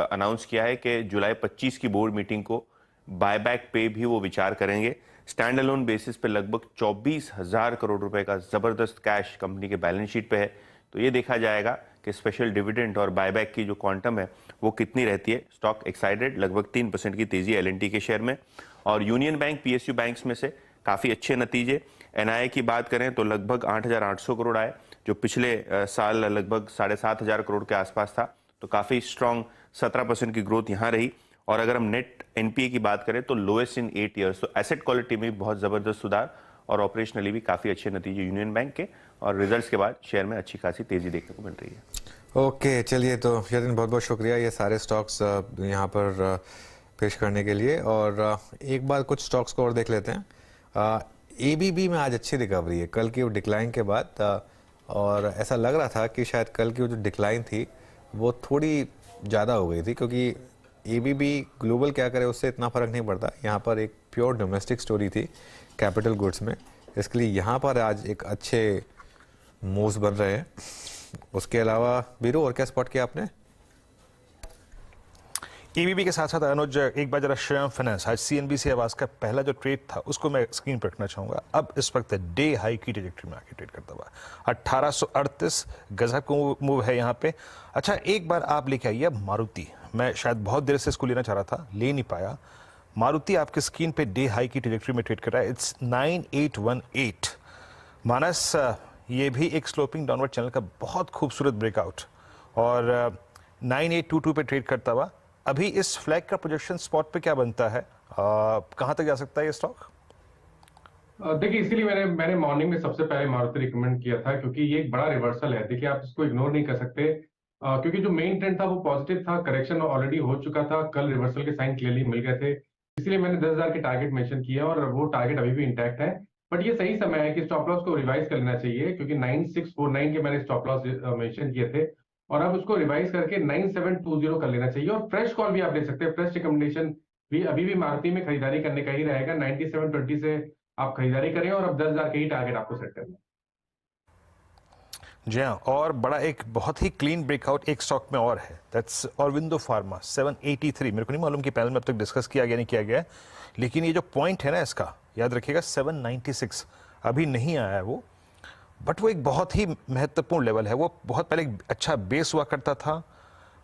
अनाउंस किया है कि जुलाई 25 की बोर्ड मीटिंग को बायबैक पे भी वो विचार करेंगे। स्टैंड अलोन बेसिस पे लगभग 24,000 करोड़ रुपए का जबरदस्त कैश कंपनी के बैलेंस शीट पे है, तो ये देखा जाएगा कि स्पेशल डिविडेंड और बायबैक की जो क्वांटम है वो कितनी रहती है। स्टॉक एक्साइटेड, लगभग 3% की तेजी L&T के शेयर में। और यूनियन बैंक, PSU बैंक्स में से काफ़ी अच्छे नतीजे। NII की बात करें तो लगभग 8,800 करोड़ आए, जो पिछले साल लगभग 7,500 करोड़ के आसपास था, तो काफ़ी स्ट्रॉन्ग 17% की ग्रोथ यहाँ रही। और अगर हम नेट एनपीए की बात करें तो लोएस्ट इन 8 ईयर्स। तो एसेट क्वालिटी में बहुत जबरदस्त सुधार और ऑपरेशनली भी काफी अच्छे नतीजे यूनियन बैंक के, और रिजल्ट्स के बाद शेयर में अच्छी खासी तेजी देखने को मिल रही है। ओके, चलिए, तो यतिन बहुत बहुत शुक्रिया ये सारे स्टॉक्स यहाँ पर पेश करने के लिए। और एक बार कुछ स्टॉक्स को और देख लेते हैं। एबीबी में आज अच्छी रिकवरी है कल की वो डिक्लाइन के बाद, और ऐसा लग रहा था कि शायद कल की वो जो डिक्लाइन थी वो थोड़ी ज़्यादा हो गई थी, क्योंकि एबीबी ग्लोबल क्या करे उससे इतना फ़र्क नहीं पड़ता। यहाँ पर एक प्योर डोमेस्टिक स्टोरी थी कैपिटल गुड्स में, इसके लिए यहाँ पर आज एक अच्छे मूव्स बन रहे हैं। उसके अलावा बीरू और क्या स्पॉट किया आपने? ईबीबी के साथ साथ अनुज एक बार जरा श्रीराम फाइनेंस, आज सीएनबीसी आवास का पहला जो ट्रेड था उसको मैं स्क्रीन पर रखना चाहूंगा। अब इस वक्त डे हाई की ट्रेजेक्टरी में आके ट्रेड करता हुआ 1838 गजब को मूव है यहाँ पे। अच्छा, एक बार आप लेके आइए मारुति, मैं शायद बहुत देर से इसको लेना चाह रहा था, ले नहीं पाया। मारुति आपके स्क्रीन पे डे हाई की ट्रेजेक्टरी में ट्रेड कर रहा है, इट्स 9818। मानस, ये भी एक स्लोपिंग डाउनवर्ड चैनल का बहुत खूबसूरत ब्रेकआउट, और 9822 पे ट्रेड करता हुआ। अभी इस फ्लैग का प्रोजेक्शन स्पॉट पे क्या बनता है, कहां तक जा सकता है ये स्टॉक? देखिए, इसीलिए मैंने मॉर्निंग में सबसे पहले मारुति रिकमेंड किया था, क्योंकि ये एक बड़ा रिवर्सल है। देखिए, आप इसको इग्नोर नहीं कर सकते, क्योंकि जो मेन ट्रेंड था वो पॉजिटिव था, करेक्शन ऑलरेडी हो चुका था, कल रिवर्सल के साइन क्लियरली मिल गए थे, इसलिए मैंने 10,000 के टारगेट मेंशन किया और वो टारगेट अभी भी इंटैक्ट है। बट ये सही समय है कि स्टॉप लॉस को रिवाइज कर लेना चाहिए, क्योंकि 9649 के मैंने स्टॉप लॉस मेंशन किए थे, और अब उसको रिवाइज करके 9720 कर लेना चाहिए। और फ्रेश कॉल भी आप ले सकते हैं, फ्रेश रिकमेंडेशन भी अभी भी मारुति में खरीदारी करने का ही रहेगा। 9720 से आप खरीदारी करें, और अब 10,000 के ही टारगेट आपको सेट करना है। जी हाँ, और बड़ा एक बहुत ही क्लीन ब्रेकआउट एक स्टॉक में और है, दैट्स ऑरबिंदो फार्मा 783। मेरे को नहीं मालूम कि पैनल में अब तक डिस्कस किया गया नहीं किया गया, लेकिन ये जो पॉइंट है ना इसका, याद रखिएगा 796 अभी नहीं आया है वो, बट वो एक बहुत ही महत्वपूर्ण लेवल है। वो बहुत पहले एक अच्छा बेस हुआ करता था,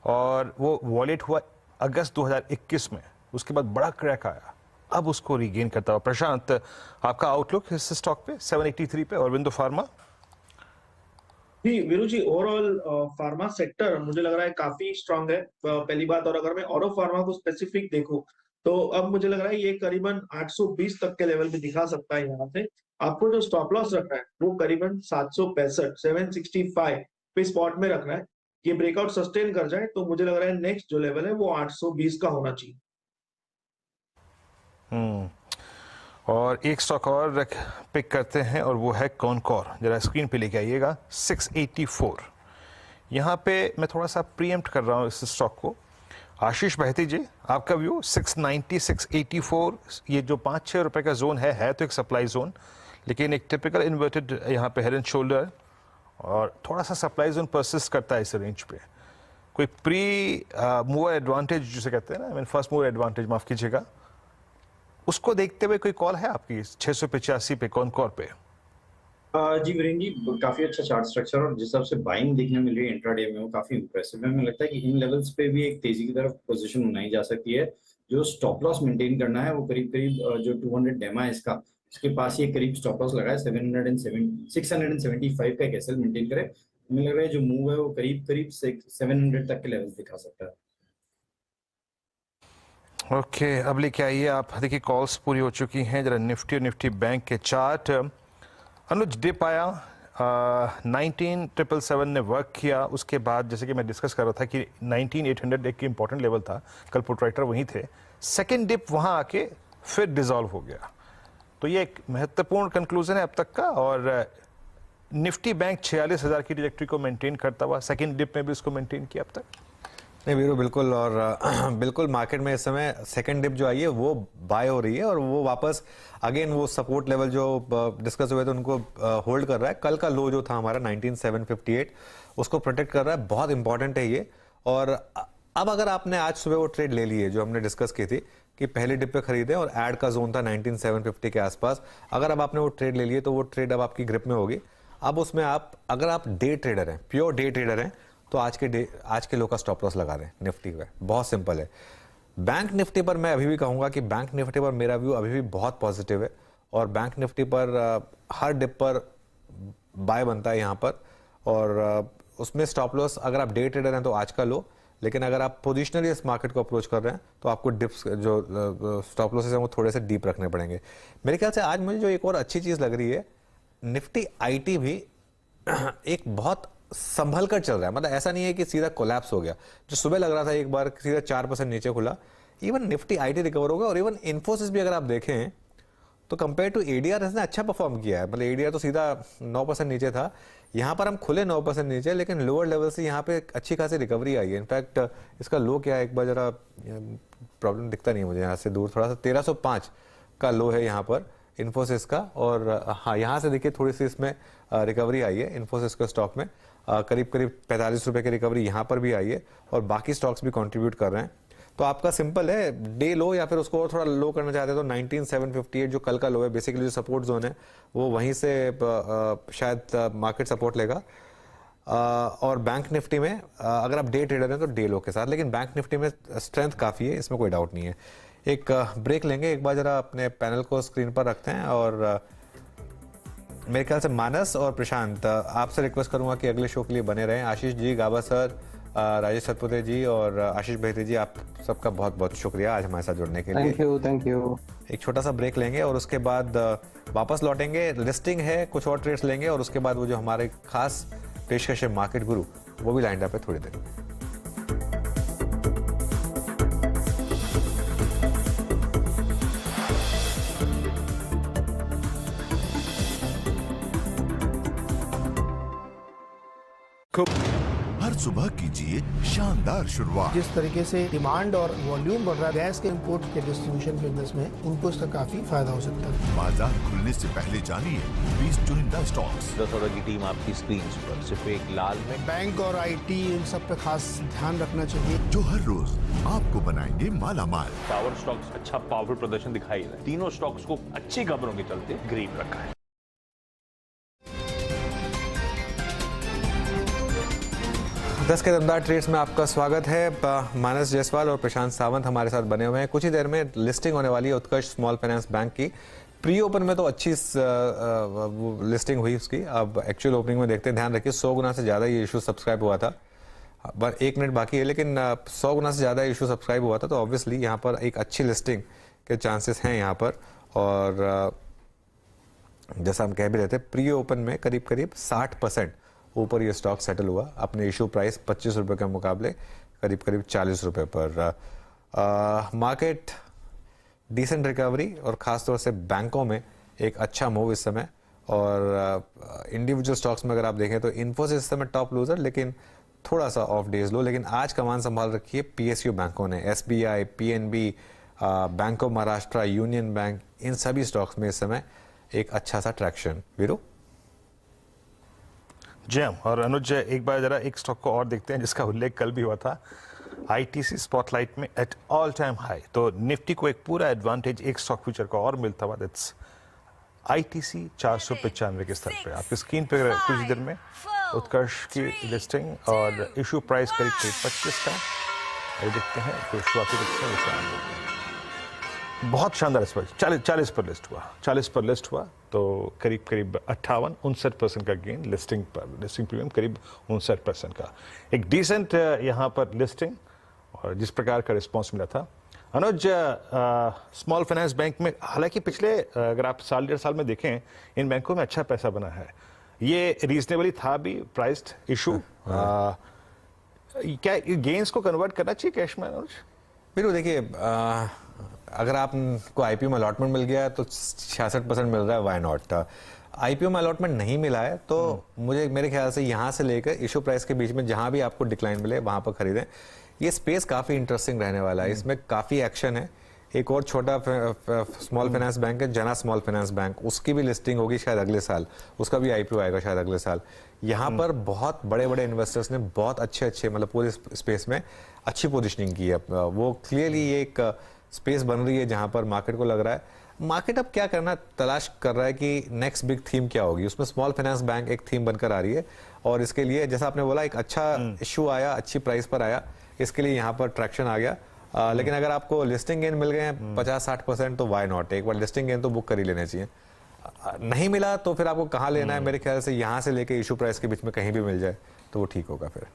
और वो वॉलेट हुआ अगस्त 2021 में, उसके बाद बड़ा क्रैक आया, अब उसको रिगेन करता हुआ। प्रशांत, आपका आउटलुक इस स्टॉक पे 783 पे ऑरबिंदो फार्मा? जी वीरू जी, ओवरऑल फार्मा सेक्टर मुझे लग रहा है काफी स्ट्रांग है, पहली बात। और अगर मैं ऑरो फार्मा को स्पेसिफिक देखूं तो अब मुझे लग रहा है ये करीबन 820 तक के लेवल पे दिखा सकता है। यहाँ से आपको जो स्टॉप लॉस रखना है वो करीबन 765 पे स्पॉट में रखना है। ये ब्रेकआउट सस्टेन कर जाए तो मुझे लग रहा है नेक्स्ट जो लेवल है वो 820 का होना चाहिए। और एक स्टॉक और पिक करते हैं, और वो है कॉनकॉर, जरा स्क्रीन पे लेके आइएगा 684। यहाँ पे मैं थोड़ा सा प्रीएम्प्ट कर रहा हूँ इस स्टॉक को। आशीष बहती जी, आपका व्यू 690 684, ये जो 5-6 रुपए का जोन है तो एक सप्लाई जोन, लेकिन एक टिपिकल इन्वर्टेड यहाँ पे हेड एंड शोल्डर, और थोड़ा सा सप्लाई जोन परसिस्ट करता है इस रेंज पे। कोई प्री मूवर एडवांटेज जिसे कहते हैं ना, I mean first mover advantage, माफ कीजिएगा, उसको देखते हुए कोई कॉल है आपकी 685 पे कॉनकॉर पे? जी वीरेंद्र जी, काफी अच्छा चार्ट स्ट्रक्चर, और जिस हिसाब से बाइंग देखने मिल रही है इंट्राडे में वो काफी इंप्रेसिव है। हमें लगता है कि इन लेवल्स पे भी एक तेजी की तरफ पोजीशन बनाई जा सकती है। जो स्टॉप लॉस मेंटेन करना है वो करीब करीब जो 200 डेमा है इसका, इसके पास ये करीब स्टॉप लॉस लगा है 675 का एक एसएल मेंटेन करे। हमें लग रहा है जो मूव है वो करीब करीब 700 तक के लेवल्स दिखा सकता है। ओके, अब लेके आइए आप। देखिए कॉल्स पूरी हो चुकी हैं, जरा निफ्टी और निफ्टी बैंक के चार्ट। अनुज, डिप आया 19777 ने वर्क किया, उसके बाद जैसे कि मैं डिस्कस कर रहा था कि 19800 एक इंपॉर्टेंट लेवल था, कल पुट राइटर वहीं थे। सेकंड डिप वहां आके फिर डिसॉल्व हो गया, तो ये एक महत्वपूर्ण कंक्लूजन है अब तक का। और निफ्टी बैंक 46,000 की ट्रैजेक्टरी को मेंटेन करता हुआ सेकंड डिप में भी उसको मेंटेन किया अब तक। नहीं वीरू, बिल्कुल, और बिल्कुल मार्केट में इस समय सेकंड डिप जो आई है वो बाय हो रही है, और वो वापस अगेन वो सपोर्ट लेवल जो डिस्कस हुए थे उनको होल्ड कर रहा है। कल का लो जो था हमारा 19758 उसको प्रोटेक्ट कर रहा है, बहुत इंपॉर्टेंट है ये। और अब अगर आपने आज सुबह वो ट्रेड ले ली है जो हमने डिस्कस की थी कि पहले डिप पे खरीदे और ऐड का जोन था 19750 के आसपास, अगर अब आपने वो ट्रेड ले लिए तो वो ट्रेड अब आपकी ग्रिप में होगी। अब उसमें आप, अगर आप डे ट्रेडर हैं, प्योर डे ट्रेडर हैं, तो आज के लो का स्टॉप लॉस लगा दें निफ्टी पे, बहुत सिंपल है। बैंक निफ्टी पर मैं अभी भी कहूंगा कि बैंक निफ्टी पर मेरा व्यू अभी भी बहुत पॉजिटिव है, और बैंक निफ्टी पर हर डिप पर बाय बनता है यहाँ पर, और उसमें स्टॉप लॉस अगर आप डे ट्रेडर हैं तो आज का लो, लेकिन अगर आप पोजिशनली इस मार्केट को अप्रोच कर रहे हैं तो आपको डिप्स जो स्टॉप लॉसेस हैं वो थोड़े से डीप रखने पड़ेंगे। मेरे ख्याल से आज मुझे जो एक और अच्छी चीज़ लग रही है, निफ्टी आईटी भी एक बहुत संभल कर चल रहा है। मतलब ऐसा नहीं है कि सीधा कोलैप्स हो गया, जो सुबह लग रहा था एक बार सीधा 4% नीचे खुला, इवन निफ्टी आईटी रिकवर हो गया। और इवन इन्फोसिस भी अगर आप देखें तो कंपेयर टू एडीआर इसने अच्छा परफॉर्म किया है। मतलब एडीआर तो सीधा 9% नीचे था, यहाँ पर हम खुले 9% नीचे, लेकिन लोअर लेवल से यहाँ पे अच्छी खासी रिकवरी आई है। इनफैक्ट इसका लो क्या है, एक बार जरा प्रॉब्लम दिखता नहीं है मुझे यहाँ से दूर, थोड़ा सा 1305 का लो है यहाँ पर इन्फोसिस का। और हाँ, यहाँ से देखिए थोड़ी सी इसमें रिकवरी आई है इन्फोसिस के स्टॉक में, करीब करीब 45 रुपये की रिकवरी यहाँ पर भी आई है, और बाकी स्टॉक्स भी कंट्रीब्यूट कर रहे हैं। तो आपका सिंपल है, डे लो या फिर उसको और थोड़ा लो करना चाहते हैं तो 19758 जो कल का लो है, बेसिकली जो सपोर्ट जोन है वो वहीं से शायद मार्केट सपोर्ट लेगा। और बैंक निफ्टी में अगर आप डे ट्रेडर हैं तो डे लो के साथ, लेकिन बैंक निफ्टी में स्ट्रेंथ काफ़ी है, इसमें कोई डाउट नहीं है। एक ब्रेक लेंगे, एक बार जरा अपने पैनल को स्क्रीन पर रखते हैं। और मेरे ख्याल से मानस और प्रशांत, आपसे रिक्वेस्ट करूंगा कि अगले शो के लिए बने रहें। आशीष जी, गाबा सर, राजेश सतपुते जी और आशीष बहते जी, आप सबका बहुत बहुत शुक्रिया आज हमारे साथ जुड़ने के लिए। Thank you. एक छोटा सा ब्रेक लेंगे और उसके बाद वापस लौटेंगे। लिस्टिंग है, कुछ और ट्रेड्स लेंगे, और उसके बाद वो जो हमारे खास पेशकश है मार्केट गुरु, वो भी लाइन अप है थोड़ी देर में। हर सुबह कीजिए शानदार शुरुआत। जिस तरीके से डिमांड और वॉल्यूम बढ़ रहा है गैस के इंपोर्ट के डिस्ट्रीब्यूशन बिजनेस में, उनको इसका काफी फायदा हो सकता है। बाजार खुलने से पहले जानिए 20 चुनिंदा स्टॉक्स। दसौड़ा की टीम आपकी स्क्रीन पर सिर्फ एक लाल में। बैंक और आईटी इन सब पे खास ध्यान रखना चाहिए, जो हर रोज आपको बनाएंगे माला माल। टावर स्टॉक्स अच्छा पावरफुल प्रदर्शन दिखाई दे, तीनों स्टॉक्स को अच्छी खबरों के चलते ग्रीन रखा है। 10 के दमदार ट्रेड्स में आपका स्वागत है। मानस जायसवाल और प्रशांत सावंत हमारे साथ बने हुए हैं। कुछ ही देर में लिस्टिंग होने वाली है उत्कर्ष स्मॉल फाइनेंस बैंक की। प्री ओपन में तो अच्छी लिस्टिंग हुई उसकी, अब एक्चुअल ओपनिंग में देखते हैं। ध्यान रखिए 100 गुना से ज़्यादा ये इशू सब्सक्राइब हुआ था, बस 1 मिनट बाकी है, लेकिन 100 गुना से ज़्यादा इशू सब्सक्राइब हुआ था, तो ऑब्वियसली यहाँ पर एक अच्छी लिस्टिंग के चांसेस हैं यहाँ पर। और जैसा हम कह भी रहे थे, प्री ओपन में करीब करीब 60% ऊपर ये स्टॉक सेटल हुआ, अपने इशू प्राइस 25 रुपये के मुकाबले करीब करीब 40 रुपये पर। मार्केट डिसेंट रिकवरी, और ख़ासतौर से बैंकों में एक अच्छा मूव इस समय। और इंडिविजुअल स्टॉक्स में अगर आप देखें तो इन्फोसिस इस समय टॉप लूजर, लेकिन थोड़ा सा ऑफ डेज लो। लेकिन आज कमान संभाल रखी है पीएसयू बैंकों ने, SBI, PNB, bank of Maharashtra, union bank, इन सभी स्टॉक्स में इस समय एक अच्छा सा ट्रैक्शन। वीरू जी हाँ, और अनुज एक बार जरा एक स्टॉक को और देखते हैं जिसका उल्लेख कल भी हुआ था, आईटीसी स्पॉटलाइट में एट ऑल टाइम हाई। तो निफ्टी को एक पूरा एडवांटेज एक स्टॉक फ्यूचर का और मिलता हुआ, दैट्स आईटीसी 495 के स्तर पे। आपकी स्क्रीन पे कुछ देर में उत्कर्ष की लिस्टिंग और इशू प्राइस करीब 25 का, ये देखते हैं तो शुरुआती बहुत शानदार इस पर 40 पर लिस्ट हुआ, 40 पर लिस्ट हुआ, तो करीब करीब 58-59% का गेन लिस्टिंग पर। लिस्टिंग प्रीमियम करीब 59% का, एक डिसेंट यहाँ पर लिस्टिंग, और जिस प्रकार का रिस्पांस मिला था। अनुज, स्मॉल फाइनेंस बैंक में हालांकि पिछले अगर आप साल 1.5 साल में देखें, इन बैंकों में अच्छा पैसा बना है, ये रीजनेबली था भी प्राइस्ड इशू। क्या गेन्स को कन्वर्ट करना चाहिए कैश में अनुज? फिर देखिए, अगर आपको आईपीओ में अलॉटमेंट मिल गया तो 66% मिल रहा है, वाई नॉट। आईपीओ में अलॉटमेंट नहीं मिला है तो मेरे ख्याल से यहाँ से लेकर इशू प्राइस के बीच में जहाँ भी आपको डिक्लाइन मिले वहाँ पर खरीदें। ये स्पेस काफ़ी इंटरेस्टिंग रहने वाला है, इसमें काफ़ी एक्शन है। एक और छोटा स्मॉल फाइनेंस बैंक है, जना स्मॉल फाइनेंस बैंक, उसकी भी लिस्टिंग होगी शायद अगले साल, उसका भी आईपीओ आएगा शायद अगले साल। यहाँ पर बहुत बड़े बड़े इन्वेस्टर्स ने बहुत अच्छे मतलब पूरे स्पेस में अच्छी पोजिशनिंग की है। वो क्लियरली एक स्पेस बन रही है जहाँ पर मार्केट को लग रहा है, मार्केट अब क्या करना तलाश कर रहा है कि नेक्स्ट बिग थीम क्या होगी। उसमें स्मॉल फाइनेंस बैंक एक थीम बनकर आ रही है, और इसके लिए जैसा आपने बोला एक अच्छा इशू आया, अच्छी प्राइस पर आया, इसके लिए यहाँ पर ट्रैक्शन आ गया। लेकिन अगर आपको लिस्टिंग गेन मिल गए हैं 50-60% तो वाई नॉट, एक बार लिस्टिंग गेन तो बुक कर ही लेने चाहिए। नहीं मिला तो फिर आपको कहाँ लेना है, मेरे ख्याल से यहाँ से लेके इशू प्राइस के बीच में कहीं भी मिल जाए तो वो ठीक होगा फिर।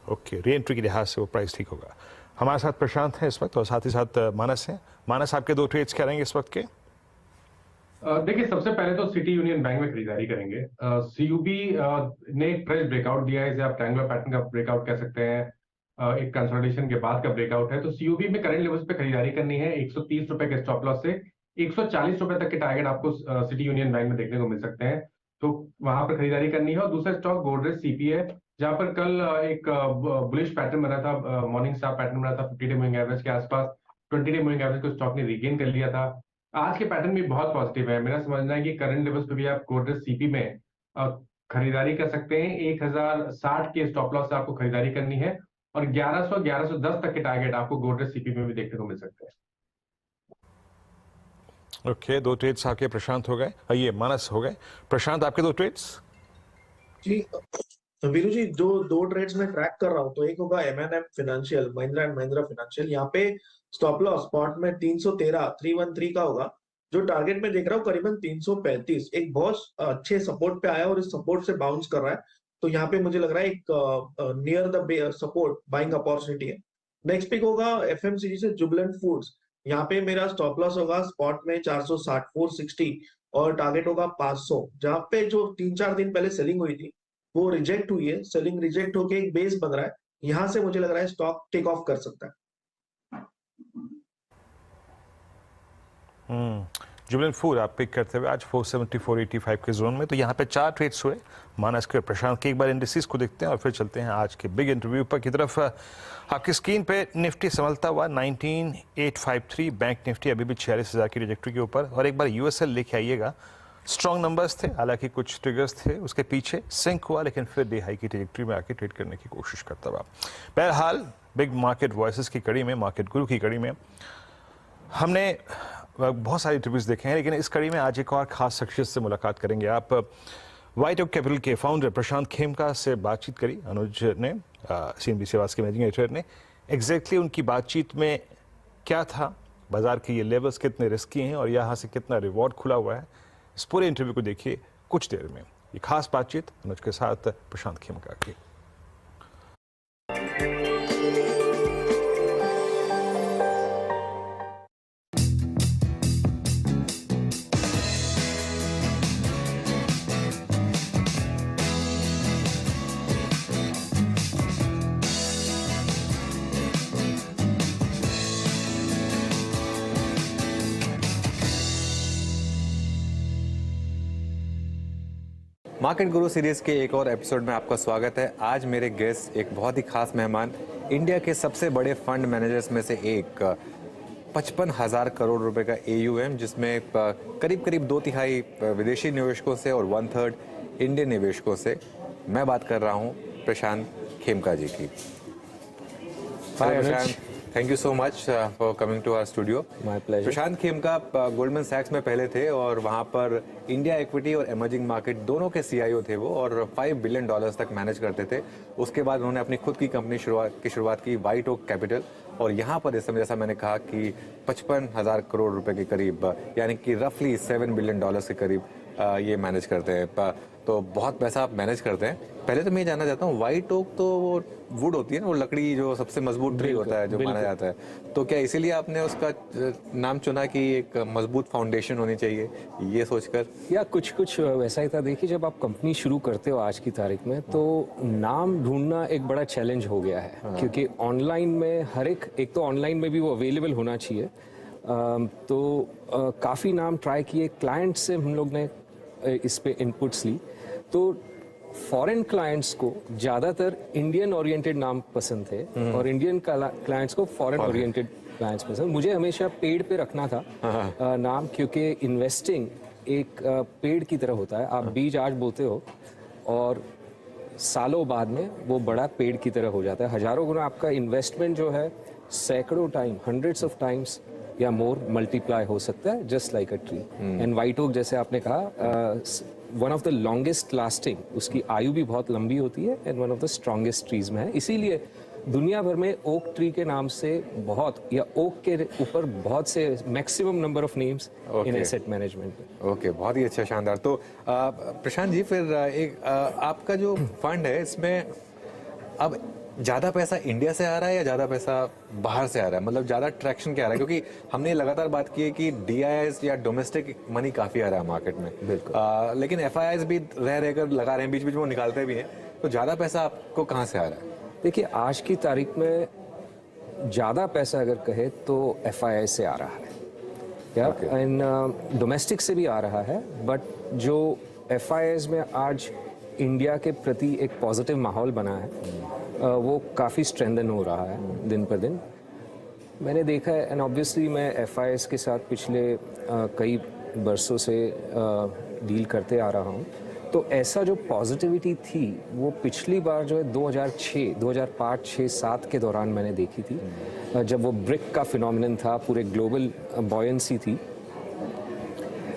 ओके, री एंट्री के लिहाज से वो प्राइस ठीक होगा। हमारे साथ प्रशांत हैं इस वक्त और साथ ही साथ मानस हैं। मानस, आपके 2 ट्रेड्स क्या रहेंगे इस वक्त के? देखिए, सबसे पहले तो सिटी यूनियन बैंक में खरीदारी करेंगे। सीयूबी ने एक फ्रेश ब्रेकआउट दिया है, इसे आप ट्रायंगुलर पैटर्न का ब्रेकआउट कह सकते हैं। एक कंसोलिडेशन के बाद का ब्रेकआउट है, तो सीयूबी में करंट लेवल्स पे खरीदारी करनी है। 130 रुपए के स्टॉप लॉस से 140 रुपए तक के टारगेट आपको सिटी यूनियन बैंक में देखने को मिल सकते हैं, तो वहां पर खरीदारी करनी है। और दूसरा स्टॉक गोदरेज सीपी है, जहां पर कल एक बुलिश पैटर्न बना था, मॉर्निंग स्टार पैटर्न बना था 50 डे मूविंग एवरेज के आसपास। 20 डे मूविंग एवरेज को स्टॉक ने रिगेन कर लिया था। आज के पैटर्न भी बहुत पॉजिटिव है। मेरा समझना है कि करंट लेवल्स पे भी आप गोदरेज सीपी में खरीदारी कर सकते हैं। 1060 के स्टॉप लॉस से आपको खरीदारी करनी है और 1100-1110 तक के टारगेट आपको गोदरेज सीपी में भी देखने को मिल सकते हैं। ओके, 2 ट्रेड्स आपके प्रशांत हो गए, ये मानस हो गए। प्रशांत, आपके 2 ट्रेड्स? जी वीरू जी, जो 2 ट्रेड्स में ट्रैक कर रहा हूँ, तो एक होगा M&M financial, Mahindra and Mahindra financial. यहाँ पे स्टॉप लॉस स्पॉट में 313 का होगा। जो टारगेट में देख रहा हूँ करीबन 335, एक बहुत अच्छे सपोर्ट पे आया और इस सपोर्ट से बाउंस कर रहा है, तो यहाँ पे मुझे लग रहा है एक near the support buying opportunity है। नेक्स्ट पिक होगा FMCG से जुबिलेंट फूड्स। यहाँ पे मेरा स्टॉप लॉस होगा स्पॉट में 460 460 और टारगेट होगा 500। जहाँ पे जो 3-4 दिन पहले सेलिंग हुई थी वो रिजेक्ट हुई है, सेलिंग रिजेक्ट होके एक बेस बन रहा है, यहाँ से मुझे लग रहा है स्टॉक टेक ऑफ कर सकता है। जुबिलेंट फूड आप पिक करते हुए आज 470 485 के जोन में, तो यहाँ पे 4 ट्रेड्स हुए मानस के प्रशांत के। एक बार इंडिसेस को देखते हैं और फिर चलते हैं आज के बिग इंटरव्यू पर की तरफ। आपकी स्क्रीन पे निफ्टी संभलता हुआ 19853, बैंक निफ्टी अभी भी 46,000 की ट्रैजेक्टरी के ऊपर। और एक बार यूएसएल लेके आइएगा, स्ट्रॉन्ग नंबर्स थे, हालांकि कुछ ट्रिगर्स थे उसके पीछे, सिंक हुआ लेकिन फिर डे हाई की ट्रैजेक्टरी में आके ट्रेड करने की कोशिश करता हुआ। बहरहाल बिग मार्केट वॉइसेस की कड़ी में, मार्केट गुरु की कड़ी में हमने बहुत सारी इंटरव्यूज देखे हैं, लेकिन इस कड़ी में आज एक और खास शख्सियत से मुलाकात करेंगे। आप वाइट ओक कैपिटल के फाउंडर प्रशांत खेमका से बातचीत करी अनुज ने, CNBC आवाज के मैनेजिंग एडिटर ने। एग्जैक्टली उनकी बातचीत में क्या था, बाजार के ये लेवल्स कितने रिस्की हैं और यहाँ से कितना रिवॉर्ड खुला हुआ है, इस पूरे इंटरव्यू को देखिए कुछ देर में। ये खास बातचीत अनुज के साथ प्रशांत खेमका की। मार्केट गुरु सीरीज के एक और एपिसोड में आपका स्वागत है। आज मेरे गेस्ट एक बहुत ही खास मेहमान, इंडिया के सबसे बड़े फंड मैनेजर्स में से एक, 55,000 करोड़ रुपए का AUM, जिसमें करीब करीब 2/3 विदेशी निवेशकों से और 1/3 इंडियन निवेशकों से। मैं बात कर रहा हूं प्रशांत खेमका जी की। Prashant, thank you so much for coming to our studio. My pleasure. Prashant Khemka Goldman सैक्स में पहले थे और वहां पर इंडिया इक्विटी और इमर्जिंग मार्केट दोनों के CIO थे वो, और $5 बिलियन तक मैनेज करते थे। उसके बाद उन्होंने अपनी खुद की कंपनी की शुरुआत की, वाइट ओक कैपिटल, और यहाँ पर इस समय जैसा मैंने कहा कि 55,000 करोड़ रुपए के करीब, यानी कि रफली $7 बिलियन के करीब ये मैनेज करते हैं। तो बहुत पैसा आप मैनेज करते हैं। पहले तो मैं जानना चाहता हूँ, वाइट ओक तो वो वुड होती है ना, वो लकड़ी जो सबसे मजबूत ट्री होता है जो माना जाता है, तो क्या इसीलिए आपने उसका नाम चुना कि एक मजबूत फाउंडेशन होनी चाहिए, ये सोचकर? या कुछ वैसा ही था। देखिए, जब आप कंपनी शुरू करते हो आज की तारीख में, तो नाम ढूंढना एक बड़ा चैलेंज हो गया है। क्योंकि ऑनलाइन में हर एक तो ऑनलाइन में भी वो अवेलेबल होना चाहिए। तो काफ़ी नाम ट्राई किए, क्लाइंट से हम लोग ने इस पे इनपुट्स ली, तो फॉरेन क्लाइंट्स को ज़्यादातर इंडियन ओरिएंटेड नाम पसंद थे और इंडियन क्लाइंट्स को फॉरेन ओरिएंटेड क्लाइंट्स पसंद। मुझे हमेशा पेड़ पे रखना था नाम, क्योंकि इन्वेस्टिंग एक पेड़ की तरह होता है। आप बीज आज बोते हो और सालों बाद में वो बड़ा पेड़ की तरह हो जाता है। हजारों गुना आपका इन्वेस्टमेंट जो है सैकड़ों टाइम, हंड्रेड्स ऑफ टाइम्स या मोर मल्टीप्लाई हो सकता है, just like a tree. And white oak, जैसे आपने कहा, one of the longest lasting, उसकी आयु भी बहुत लंबी होती है and one of the strongest trees में है। इसीलिए दुनिया भर में ओक ट्री के नाम से बहुत, या ओक के ऊपर बहुत से maximum number of names in asset management. Okay, बहुत ही अच्छा, शानदार। तो प्रशांत जी, फिर एक आपका जो फंड है, इसमें अब ज्यादा पैसा इंडिया से आ रहा है या ज्यादा पैसा बाहर से आ रहा है, मतलब ज्यादा ट्रैक्शन क्या आ रहा है? क्योंकि हमने लगातार बात की है कि DIIs या डोमेस्टिक मनी काफी आ रहा है मार्केट में, बिल्कुल, लेकिन FIIs भी रहकर लगा रहे हैं, बीच बीच में वो निकालते भी हैं, तो ज्यादा पैसा आपको कहाँ से आ रहा है? देखिए, आज की तारीख में ज़्यादा पैसा अगर कहे तो FII से आ रहा है, क्या इन डोमेस्टिक से भी आ रहा है, बट जो FIIs में आज इंडिया के प्रति एक पॉजिटिव माहौल बना है वो काफ़ी स्ट्रेंथन हो रहा है दिन पर दिन। मैंने देखा है, एंड ऑब्वियसली मैं FIIs के साथ पिछले कई बरसों से डील करते आ रहा हूँ, तो ऐसा जो पॉजिटिविटी थी वो पिछली बार जो है 2006, 2005, 6, 7 के दौरान मैंने देखी थी, जब वो ब्रिक का फिनोमिनन था, पूरे ग्लोबल बॉयंसी थी।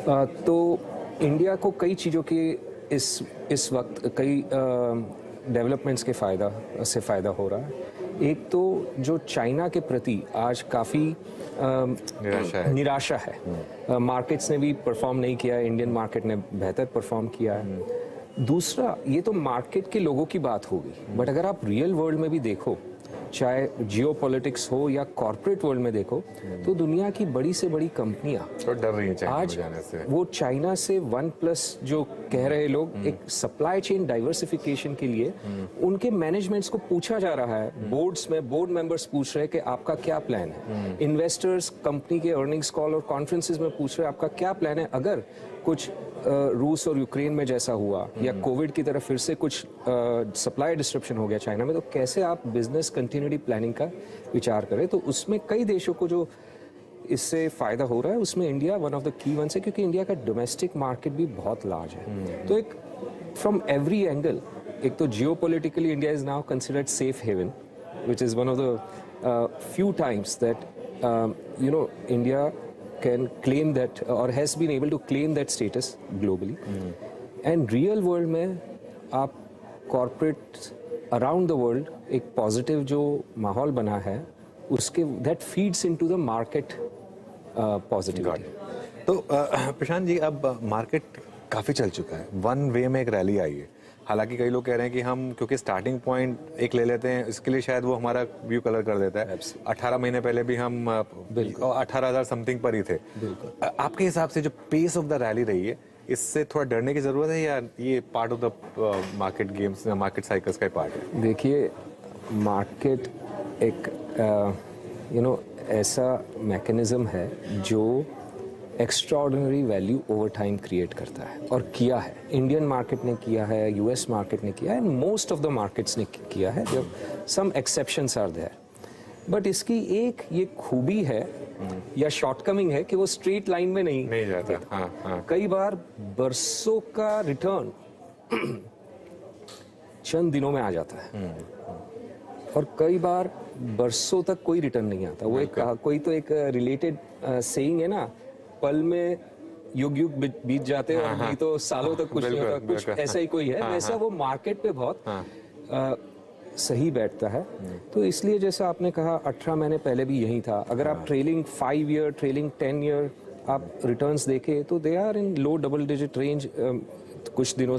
तो इंडिया को कई चीज़ों की इस वक्त कई डेवलपमेंट्स के फ़ायदा हो रहा है। एक तो जो चाइना के प्रति आज काफ़ी निराशा है, मार्केट्स ने भी परफॉर्म नहीं किया है, इंडियन मार्केट ने बेहतर परफॉर्म किया है। दूसरा, ये तो मार्केट के लोगों की बात होगी, बट अगर आप रियल वर्ल्ड में भी देखो, चाहे जियोपॉलिटिक्स हो या कॉर्पोरेट वर्ल्ड में देखो, तो दुनिया की बड़ी से बड़ी कंपनियां तो डर रही हैं आज वो चाइना से OnePlus जो कह रहे लोग, एक सप्लाई चेन डाइवर्सिफिकेशन के लिए उनके मैनेजमेंट्स को पूछा जा रहा है, बोर्ड्स में बोर्ड मेंबर्स पूछ रहे हैं कि आपका क्या प्लान है, इन्वेस्टर्स कंपनी के अर्निंग्स कॉल और कॉन्फ्रेंसेस में पूछ रहे हैं आपका क्या प्लान है, अगर कुछ रूस और यूक्रेन में जैसा हुआ या कोविड की तरफ फिर से कुछ सप्लाई डिस्ट्रप्शन हो गया चाइना में, तो कैसे आप बिजनेस कंटिन्यूटी प्लानिंग का विचार करें। तो उसमें कई देशों को जो इससे फायदा हो रहा है, उसमें India one of the key ones है, क्योंकि इंडिया का डोमेस्टिक मार्केट भी बहुत लार्ज है। तो एक फ्रॉम एवरी एंगल, एक तो geopolitically India is now considered safe haven, which is one of the few times that India can claim that or has been able to claim that status globally. And real world में आप corporates around the world एक positive जो माहौल बना है, उसके that feeds into the market positivity. तो प्रशांत जी, अब मार्केट काफ़ी चल चुका है, वन वे में एक रैली आई है, हालांकि कई लोग कह रहे हैं कि हम क्योंकि स्टार्टिंग पॉइंट एक ले लेते हैं, इसके लिए शायद वो हमारा व्यू कलर कर देता है। 18 महीने पहले भी हम 18,000 समथिंग पर ही थे। आपके हिसाब से जो पेस ऑफ द रैली रही है, इससे थोड़ा डरने की जरूरत है या ये part of the market games, market cycles का पार्ट है? देखिए, मार्केट एक ऐसा मैकेनिज्म है जो extraordinary value over time create करता है, और किया है। इंडियन मार्केट ने किया है, US मार्केट ने किया है, and most of the markets ने किया है, जब some exceptions are there. But इसकी एक ये खूबी है या शॉर्टकमिंग है कि वो स्ट्रेट लाइन में नहीं जाता। हाँ। कई बार बरसों का रिटर्न चंद दिनों में आ जाता है, और कई बार बरसों तक कोई रिटर्न नहीं आता। वो एक कोई तो एक रिलेटेड सेइंग है ना, पल में युग बीत जाते हैं और नहीं तो सालों तक कुछ नहीं होता, कुछ ऐसा ही कोई है। वैसा वो मार्केट पे बहुत सही बैठता है। तो इसलिए जैसा आपने कहा, 18 महीने पहले भी यही था। अगर आप ट्रेलिंग 5 ईयर, ट्रेलिंग 10 ईयर आप रिटर्न्स देखें तो they are in low double digit range कुछ दिनों